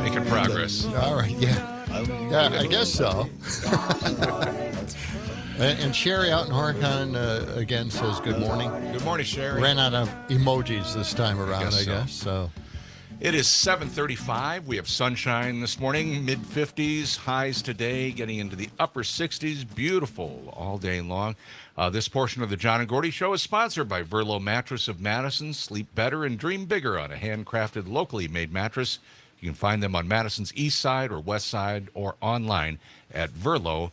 Making progress. All right, yeah, I guess so. And Sherry out in Horicon again says good morning. Good morning, Sherry. Ran out of emojis this time around, I guess guess. So. It is 7:35. We have sunshine this morning, mid-50s, highs today, getting into the upper 60s. Beautiful all day long. This portion of the John and Gordy Show is sponsored by Verlo Mattress of Madison. Sleep better and dream bigger on a handcrafted, locally made mattress. You can find them on Madison's east side or west side or online at verlo.com.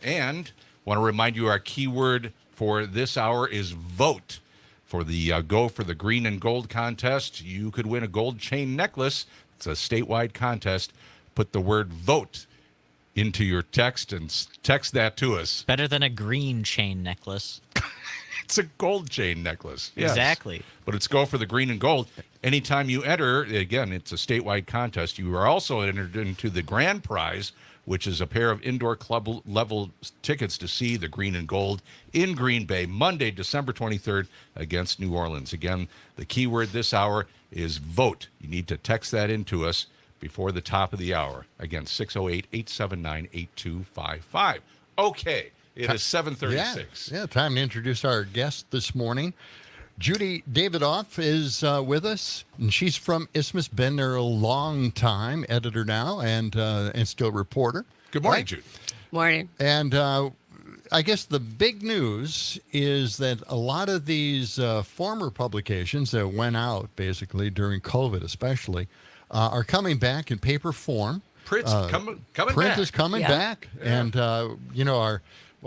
And want to remind you our keyword for this hour is vote. For the Go for the Green and Gold contest, you could win a gold chain necklace. It's a statewide contest. Put the word vote into your text and text that to us. Better than a green chain necklace. It's a gold chain necklace. Yes. Exactly. But it's Go for the Green and Gold. Anytime you enter, again, it's a statewide contest. You are also entered into the grand prize, which is a pair of indoor club level tickets to see the Green and Gold in Green Bay, Monday, December 23rd against New Orleans. Again, the keyword this hour is vote. You need to text that into us before the top of the hour. Again, 608-879-8255. Okay, it is 7:36. Yeah, time to introduce our guest this morning. Judy Davidoff is with us, and she's from Isthmus. Been there a long time, editor now, and still reporter. Good morning, right? Judy. Morning. And I guess the big news is that a lot of these former publications that went out basically during COVID, especially, are coming back in paper form. Print's coming Print back. is coming back, and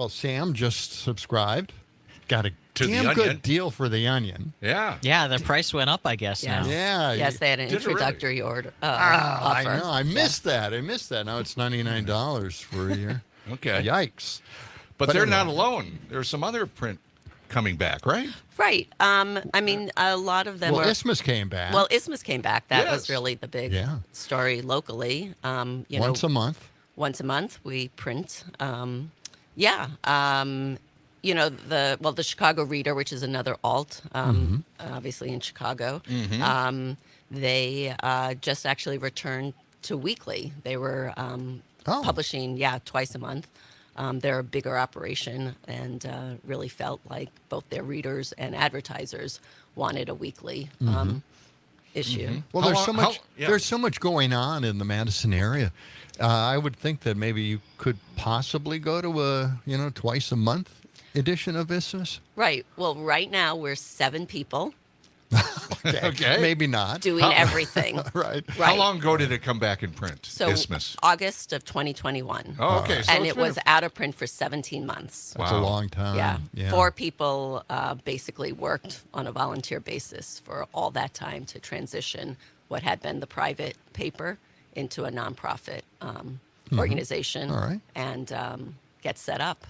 Sam just subscribed. Got a To the damn Onion. good deal for the Onion. Yeah. Yeah, the price went up, I guess, Yes. now. Yeah. Yes, they had an Did it really? introductory order. I offer. know. I missed that. Now it's $99 for a year. Okay. Yikes. But But they're anyway. not alone. There's some other print coming back, right? Right. I mean, a lot of them Well, are. Isthmus came back. Well, Isthmus came back. That was Yes. really the big Yeah. story locally. Once a month. Once a month we print. The Chicago Reader, which is another alt, obviously in Chicago. They just actually returned to weekly. They were publishing, twice a month. They're a bigger operation and really felt like both their readers and advertisers wanted a weekly issue. Well, there's so much going on in the Madison area. I would think that maybe you could possibly go to a twice a month edition of Isthmus. Right. Well, right now we're 7 people Okay. Maybe not. doing everything. Right. How long ago did it come back in print? So Isthmus. August of 2021. Oh, okay. So And it's it been was out of print for 17 months. That's a long time. Yeah. 4 people basically worked on a volunteer basis for all that time to transition what had been the private paper into a nonprofit organization All right. and get set up.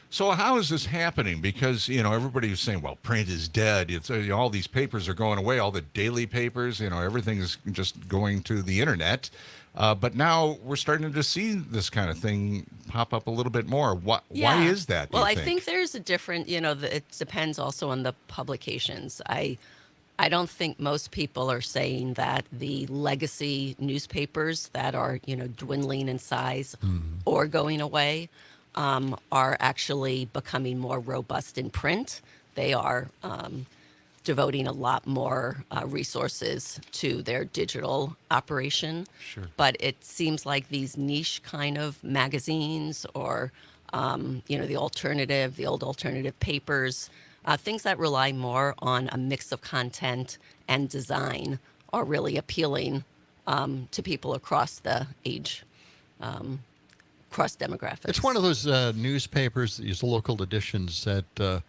So how is this happening? Because, everybody was saying, well, print is dead. It's all these papers are going away, all the daily papers, everything's just going to the internet. But now we're starting to see this kind of thing pop up a little bit more. Why is that? Well, I think there's a different, it depends also on the publications. I don't think most people are saying that the legacy newspapers that are, dwindling in size or going away are actually becoming more robust in print. They are devoting a lot more resources to their digital operation. Sure. But it seems like these niche kind of magazines or, the old alternative papers, things that rely more on a mix of content and design are really appealing to people across the age cross demographics. It's one of those newspapers, these local editions that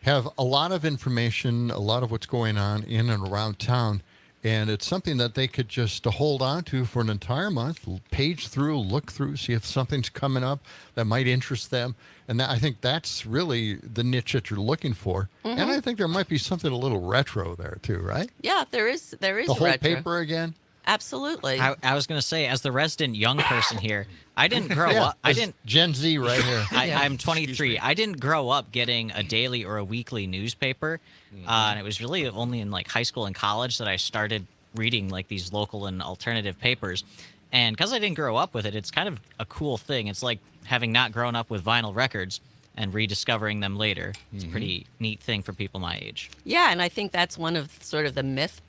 have a lot of information, a lot of what's going on in and around town, and it's something that they could just hold on to for an entire month, page through, look through, see if something's coming up that might interest them. And I think that's really the niche that you're looking for. Mm-hmm. And I think there might be something a little retro there too, right? Yeah, there is The whole retro. paper again? Absolutely. I was going to say, as the resident young person here, I didn't grow up. I didn't. Gen Z right here. I'm 23. I didn't grow up getting a daily or a weekly newspaper, and it was really only in like high school and college that I started reading like these local and alternative papers. And because I didn't grow up with it, it's kind of a cool thing. It's like having not grown up with vinyl records and rediscovering them later. It's a pretty neat thing for people my age. Yeah, and I think that's one of sort of the myth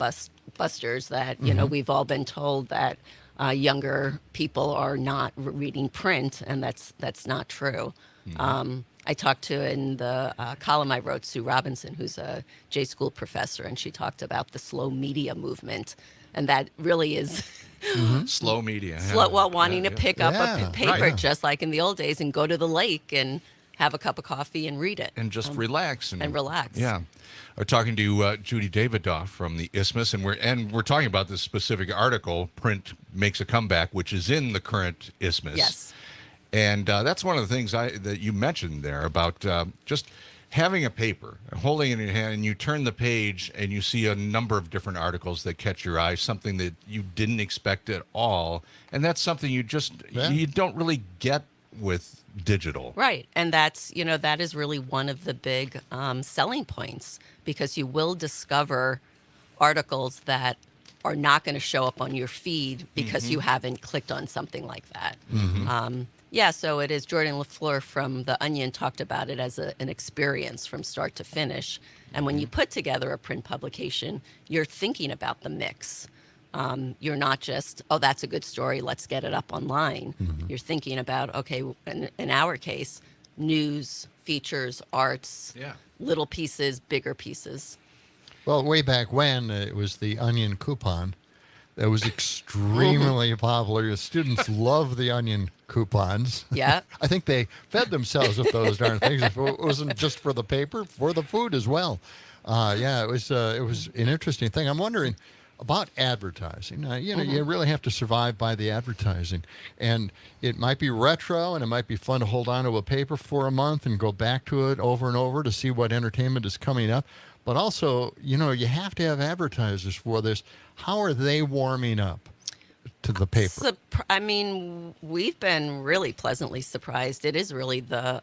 busters that, we've all been told that younger people are not reading print, and that's not true. I talked to in the column I wrote, Sue Robinson, who's a J school professor, and she talked about the slow media movement, and that really is slow media. wanting to pick up a paper just like in the old days and go to the lake and have a cup of coffee and read it. And just relax. And relax. Yeah. We're talking to Judy Davidoff from the Isthmus, and we're talking about this specific article, Print Makes a Comeback, which is in the current Isthmus. Yes. And that's one of the things that you mentioned there about just having a paper, holding it in your hand, and you turn the page and you see a number of different articles that catch your eye, something that you didn't expect at all. And that's something you don't really get with digital. Right. And that's, that is really one of the big selling points, because you will discover articles that are not going to show up on your feed because you haven't clicked on something like that. So it is. Jordan LaFleur from The Onion talked about it as an experience from start to finish. And when you put together a print publication, you're thinking about the mix. You're not just, oh, that's a good story, let's get it up online. You're thinking about, okay, in our case, news, features, arts, little pieces, bigger pieces. Well, way back when, it was the Onion coupon that was extremely popular. The students love the Onion coupons. Yeah. I think they fed themselves with those darn things. If it wasn't just for the paper, for the food as well. It was an interesting thing. I'm wondering about advertising. You really have to survive by the advertising. And it might be retro, and it might be fun to hold on to a paper for a month and go back to it over and over to see what entertainment is coming up. But also, you have to have advertisers for this. How are they warming up to the paper? We've been really pleasantly surprised. It is really the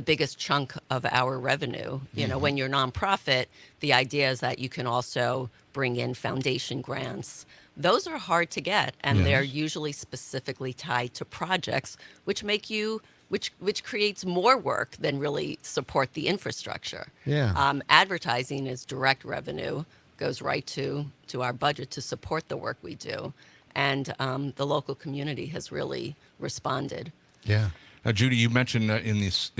biggest chunk of our revenue. When you're nonprofit, the idea is that you can also bring in foundation grants. Those are hard to get, and they're usually specifically tied to projects, which creates more work than really support the infrastructure. Yeah. Advertising is direct revenue, goes right to our budget to support the work we do, and the local community has really responded. Yeah. Now, Judy, you mentioned in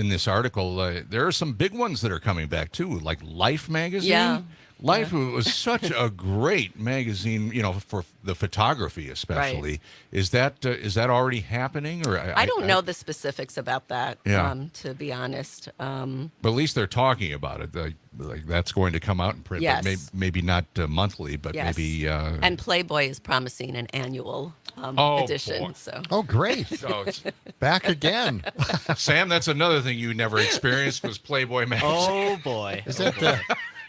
this article there are some big ones that are coming back too, like Life magazine. Yeah. Life was such a great magazine, for the photography especially. Right. Is that already happening? Or I don't know the specifics about that, to be honest. But at least they're talking about it. Like that's going to come out in print, Yes. but maybe not monthly, but maybe. And Playboy is promising an annual edition. Boy. So. Oh, great. So it's, Back again. Sam, that's another thing you never experienced was Playboy magazine. Oh boy. Is that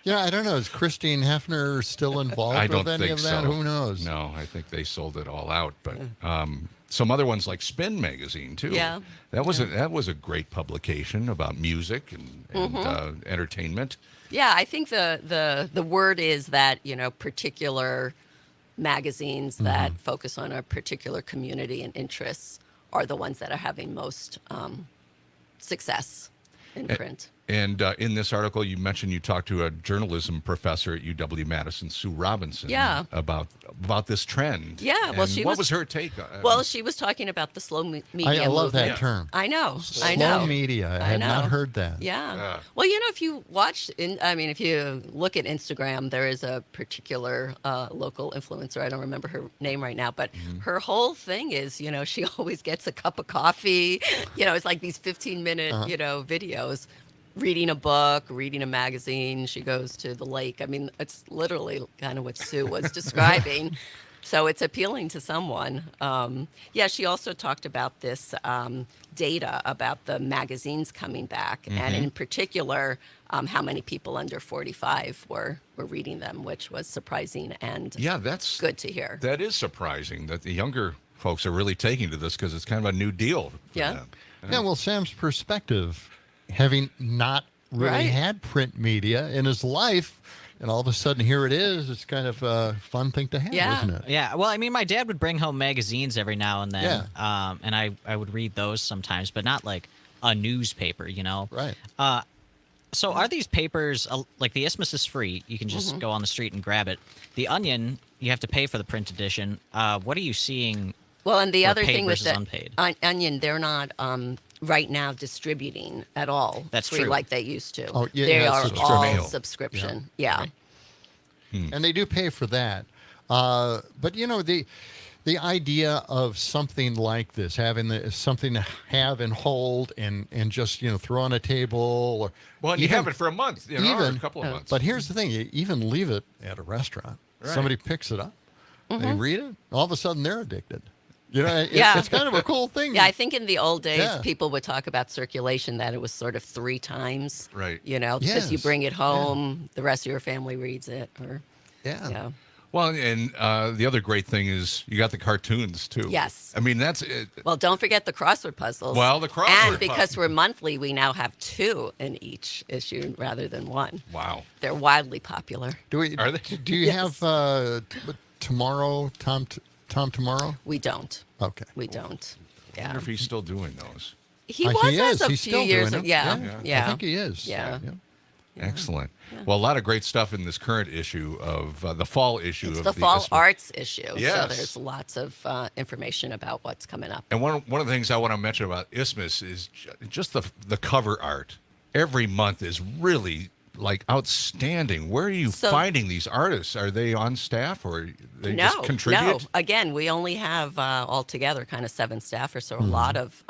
yeah, I don't know. Is Christine Hefner still involved I don't with any think of that? so. Who knows? No, I think they sold it all out. But some other ones like Spin magazine too. Yeah. That was a great publication about music and entertainment. Yeah, I think the word is that, particular magazines that focus on a particular community and interests are the ones that are having most success in print. And in this article, you mentioned you talked to a journalism professor at UW-Madison, Sue Robinson, about this trend. Yeah, well, And what was her take? Well, she was talking about the slow media I love movement. that term. I know. Slow media. I had not heard that. Yeah. Well, if you watch, if you look at Instagram, there is a particular local influencer. I don't remember her name right now, but her whole thing is, she always gets a cup of coffee. It's like these 15-minute, videos. Reading a book, reading a magazine. She goes to the lake. It's literally kind of what Sue was describing. So it's appealing to someone. She also talked about this data about the magazines coming back, and in particular, how many people under 45 were reading them, which was surprising and that's good to hear. That is surprising that the younger folks are really taking to this because it's kind of a new deal for them. Yeah, well, Sam's perspective, having not really had print media in his life, and all of a sudden here it is, it's kind of a fun thing to have, isn't it? Yeah. Well, my dad would bring home magazines every now and then, and I would read those sometimes, but not like a newspaper, Right. So are these papers, like the Isthmus is free, you can just go on the street and grab it. The Onion, you have to pay for the print edition. What are you seeing? Well, and the for other paid thing with versus the unpaid? Onion, they're not right now distributing at all. That's free true. like they used to. Oh, yeah, they are subscription. all subscription. Yeah. And they do pay for that. But the idea of something like this, having something to have and hold and just throw on a table, or Well, you have it for a month, or a couple of months. But here's the thing: you even leave it at a restaurant. Right. Somebody picks it up, they read it, all of a sudden they're addicted. It's kind of a cool thing. Yeah, I think in the old days, Yeah. people would talk about circulation, that it was sort of 3 times. Right. Because you Yes. bring it home, the rest of your family reads it. Yeah. Well, and the other great thing is you got the cartoons too. Yes. That's it. Well, don't forget the crossword puzzles. Well, the crossword And because we're monthly, we now have 2 in each issue rather than 1. Wow. They're wildly popular. Are they? Do you have tomorrow, Tom Tomorrow? We don't. Okay. We don't. I wonder if he's still doing those. He was as a He's few still years doing ago. it. Yeah. I think he is. Yeah. Excellent. Well, a lot of great stuff in this current issue of the fall issue It's of the fall Isthmus. arts issue. Yes. So there's lots of information about what's coming up. And one of the things I want to mention about Isthmus is just the cover art. Every month is really outstanding. Where are you finding these artists? Are they on staff or they just contribute? No. Again, we only have altogether kind of 7 staffers, so a lot of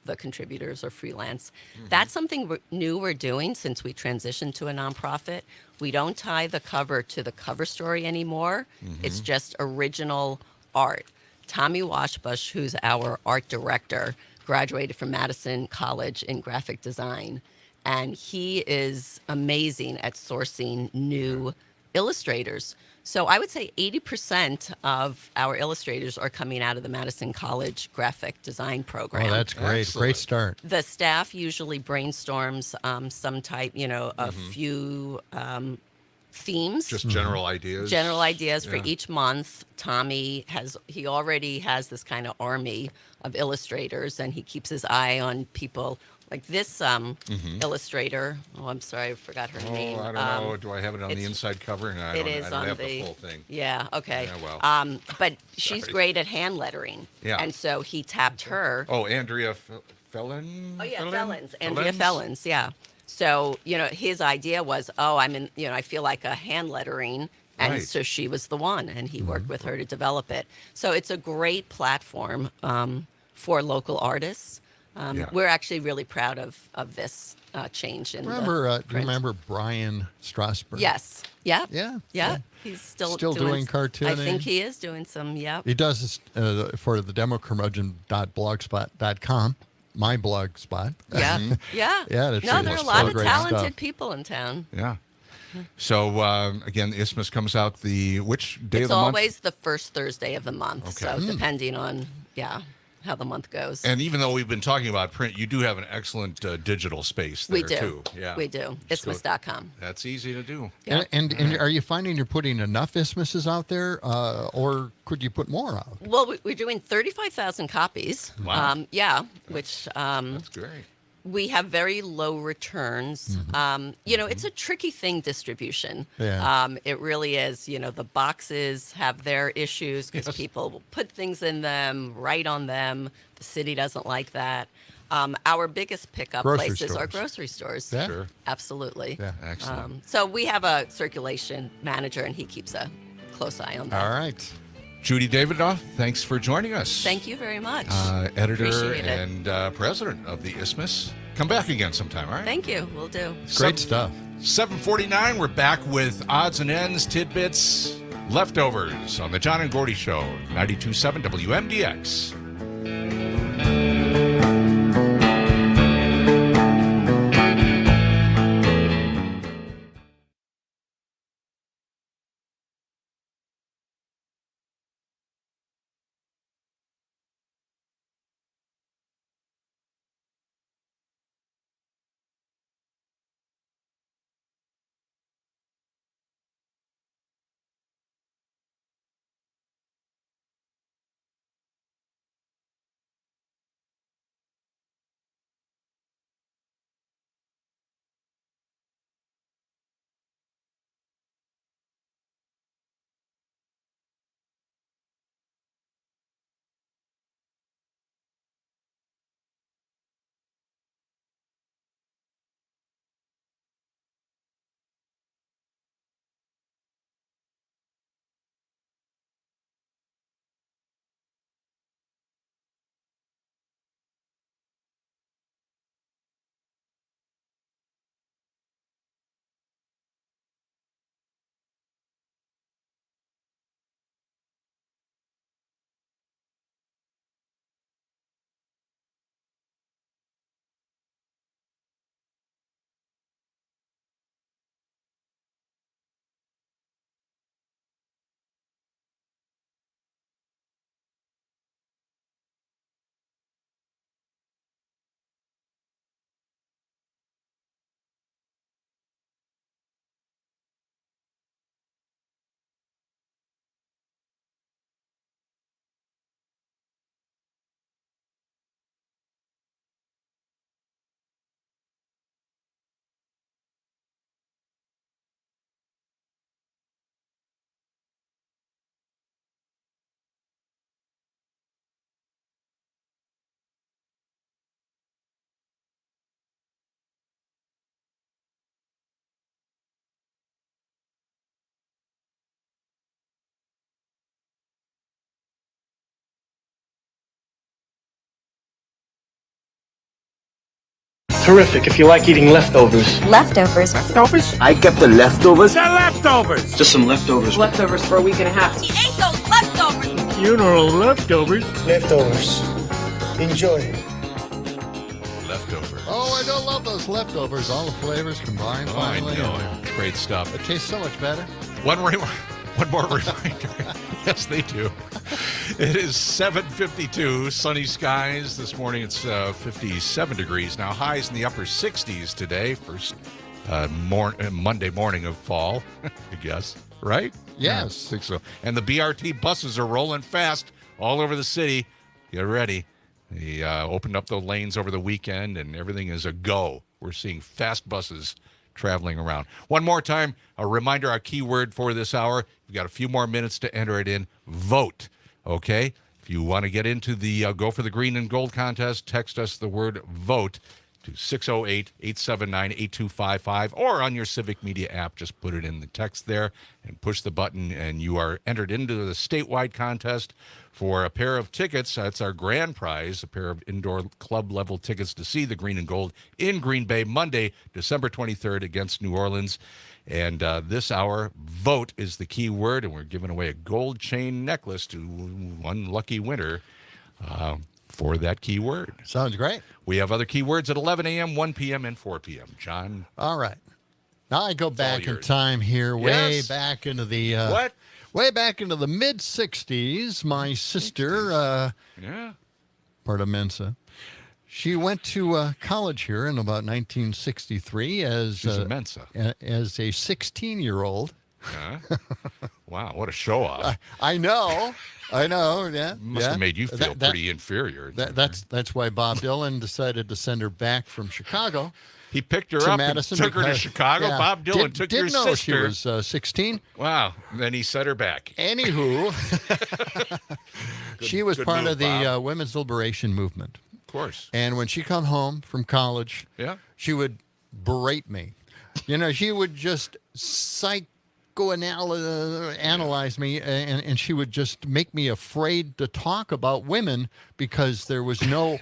the contributors are freelance. That's something new we're doing since we transitioned to a nonprofit. We don't tie the cover to the cover story anymore. It's just original art. Tommy Washbush, who's our art director, graduated from Madison College in graphic design. And he is amazing at sourcing new illustrators. So I would say 80% of our illustrators are coming out of the Madison College graphic design program. Oh, that's great. Excellent. Great start. The staff usually brainstorms some type, a few themes. Just general ideas. General ideas for each month. Tommy already has this kind of army of illustrators, and he keeps his eye on people like this illustrator. Oh, I'm sorry, I forgot her name. I don't know. Do I have it on the inside cover? No, I don't have the full thing. Yeah, okay. Yeah, well. But she's great at hand lettering. Yeah. And so he tapped her. Oh, Andrea Felon? Oh, yeah, Felons. Andrea Felons, yeah. So, his idea was, I feel like a hand lettering. And so she was the one, and he worked with her to develop it. So it's a great platform for local artists. We're actually really proud of this change in Do you print. remember Brian Strasberg? Yes. Yeah. Yeah. He's still doing cartooning. I think he is doing some. Yeah. He does this for the democurmudgeon.blogspot.com, my blog spot. Yeah. Yeah. Yeah. No, there are a lot of great talented stuff. people in town. Yeah. So again, the Isthmus comes out which day of It's the month? always the first Thursday of the month. Okay. So depending on how the month goes. And even though we've been talking about print, you do have an excellent digital space there We do. too. Yeah. We do. Isthmus.com. That's easy to do. Yeah. And are you finding you're putting enough Isthmuses out there, or could you put more out? Well, we're doing 35,000 copies. Wow. Which That's great. we have very low returns. It's a tricky thing, distribution. Yeah. It really is. The boxes have their issues because people will put things in them, write on them. The city doesn't like that. Our biggest pickup Grocery places are stores. grocery stores. Yeah. Sure. Absolutely. Yeah. Excellent. So we have a circulation manager, and he keeps a close eye on that. All right. Judy Davidoff, thanks for joining us. Thank you very much. Editor Appreciate it. and president of the Isthmus. Come back again sometime, all right? Thank you. We'll do. Great stuff. 7:49, we're back with odds and ends, tidbits, leftovers on the John and Gordy Show, 92.7 WMDX. Terrific if you like eating leftovers. Leftovers. Leftovers? I kept the leftovers. The leftovers! Just some leftovers. Leftovers for a week and a half. He ate those leftovers. Funeral leftovers. Leftovers. Enjoy. Leftovers. Oh, I don't love those leftovers. All the flavors combined finally. I know. Great stuff. It tastes so much better. One more reminder. Yes, they do. It is 7:52, sunny skies. This morning it's 57 degrees. Now highs in the upper 60s today. First Monday morning of fall, I guess. Right? Yes. I think so. And the BRT buses are rolling fast all over the city. Get ready. They opened up the lanes over the weekend, and everything is a go. We're seeing fast buses traveling around. One more time, a reminder, our keyword for this hour. We've got a few more minutes to enter it in. Vote. Okay? If you want to get into the Go for the Green and Gold contest, text us the word VOTE to 608-879-8255, or on your Civic Media app, just put it in the text there and push the button, and you are entered into the statewide contest for a pair of tickets. That's our grand prize, a pair of indoor club-level tickets to see the Green and Gold in Green Bay Monday, December 23rd against New Orleans. And this hour, vote is the key word, and we're giving away a gold chain necklace to one lucky winner for that key word. Sounds great. We have other keywords at 11 a.m., 1 p.m., and 4 p.m. John? All right. Now I go back in yours. time here, way Yes. back into the What? way back into the mid '60s. My sister, Yeah. part of Mensa, she went to college here in about 1963 as She's a Mensa. as a 16-year-old. Huh? Wow, what a show-off. I know. Yeah, Must have made you feel pretty inferior. That's why Bob Dylan decided to send her back from Chicago. He picked her to up Madison and took her to because- Chicago. yeah, Bob Dylan took your didn't know sister. she was 16. Wow. Then he set her back. Anywho, she was good part move, of the women's liberation movement. Of course. And when she come home from college, Yeah. she would berate me. She would just analyze me, and she would just make me afraid to talk about women because there was no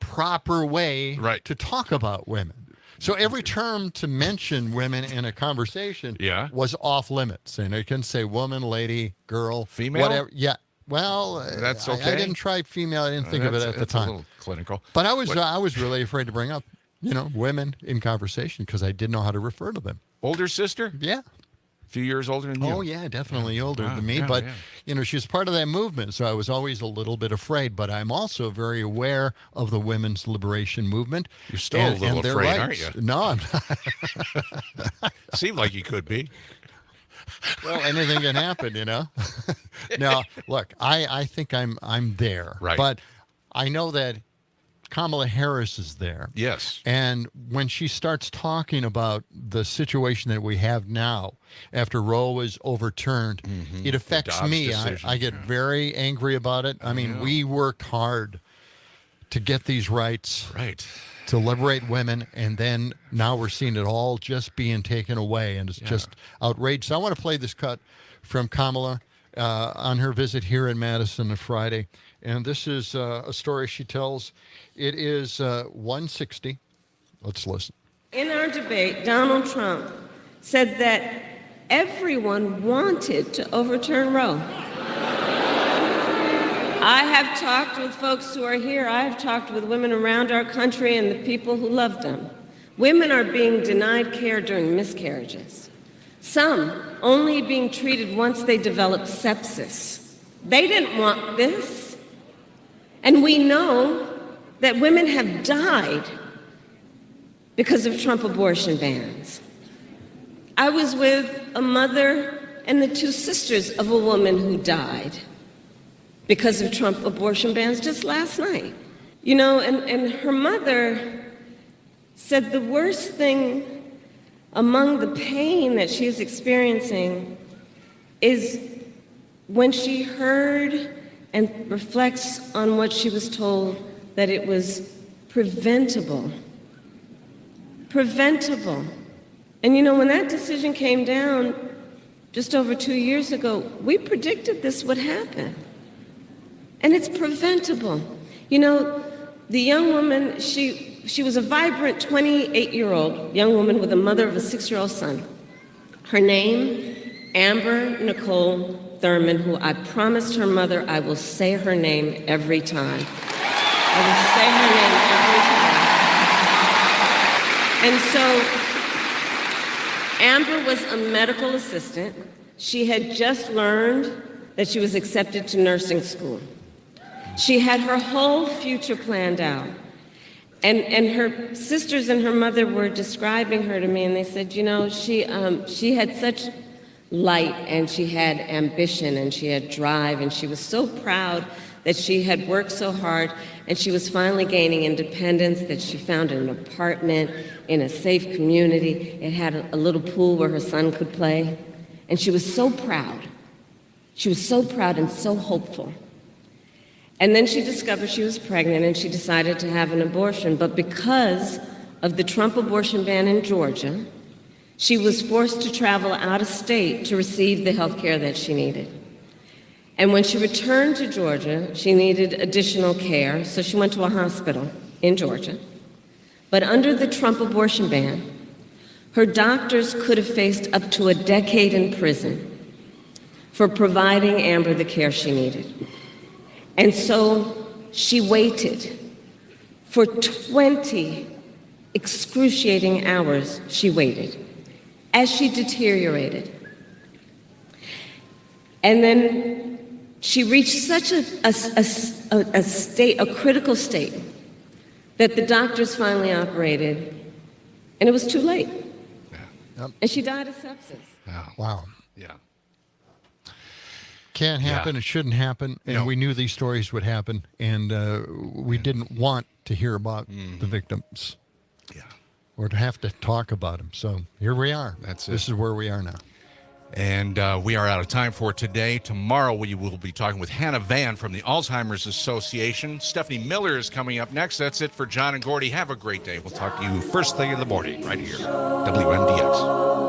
proper way to talk about women. So every term to mention women in a conversation was off limits. And I can say woman, lady, girl, female, whatever. Yeah. Well, that's okay. I didn't try female. I didn't think of it at the That's time. a little clinical. But I was really afraid to bring up, women in conversation because I didn't know how to refer to them. Older sister? Yeah. A few years older than you? Oh, yeah, definitely older Wow, than me. yeah, But, yeah. she was part of that movement, so I was always a little bit afraid. But I'm also very aware of the women's liberation movement. You're still a little their afraid, rights. aren't you? No, I'm not. Seemed like you could be. Well, anything can happen, No, look, I think I'm there. Right. But I know that Kamala Harris is there. Yes. And when she starts talking about the situation that we have now, after Roe was overturned, it affects Dobbs me. decision, I get very angry about it. I mean, know. we worked hard to get these rights, Right. to liberate women, and then now we're seeing it all just being taken away, and it's just outrageous. So I want to play this cut from Kamala on her visit here in Madison on Friday. And this is a story she tells. It is 160. Let's listen. In our debate, Donald Trump said that everyone wanted to overturn Roe. I have talked with folks who are here. I have talked with women around our country and the people who love them. Women are being denied care during miscarriages. Some only being treated once they develop sepsis. They didn't want this. And we know that women have died because of Trump abortion bans. I was with a mother and the two sisters of a woman who died because of Trump abortion bans just last night. And her mother said the worst thing among the pain that she is experiencing is when she heard and reflects on what she was told, that it was preventable. Preventable. And when that decision came down just over 2 years ago, we predicted this would happen. And it's preventable. The young woman, she was a vibrant 28-year-old young woman with a mother of a 6-year-old son. Her name, Amber Nicole Thurman, who I promised her mother I will say her name every time. I will say her name every time. And so Amber was a medical assistant. She had just learned that she was accepted to nursing school. She had her whole future planned out. And her sisters and her mother were describing her to me, and they said, she had such light, and she had ambition, and she had drive, and she was so proud that she had worked so hard, and she was finally gaining independence, that she found an apartment in a safe community. It had a little pool where her son could play, and she was so proud. She was so proud and so hopeful. And then she discovered she was pregnant and she decided to have an abortion. But because of the Trump abortion ban in Georgia, she was forced to travel out of state to receive the health care that she needed. And when she returned to Georgia, she needed additional care, so she went to a hospital in Georgia. But under the Trump abortion ban, her doctors could have faced up to a decade in prison for providing Amber the care she needed. And so she waited for 20 excruciating hours. She waited as she deteriorated. And then she reached such a state, a critical state, that the doctors finally operated, and it was too late. And she died of sepsis. Wow. Yeah. Can't happen. It shouldn't happen. And we knew these stories would happen. And we didn't want to hear about the victims. Yeah. Or to have to talk about them. So here we are. That's it. This is where we are now. And we are out of time for today. Tomorrow we will be talking with Hannah Van from the Alzheimer's Association. Stephanie Miller is coming up next. That's it for John and Gordy. Have a great day. We'll talk to you first thing in the morning right here, WMDX.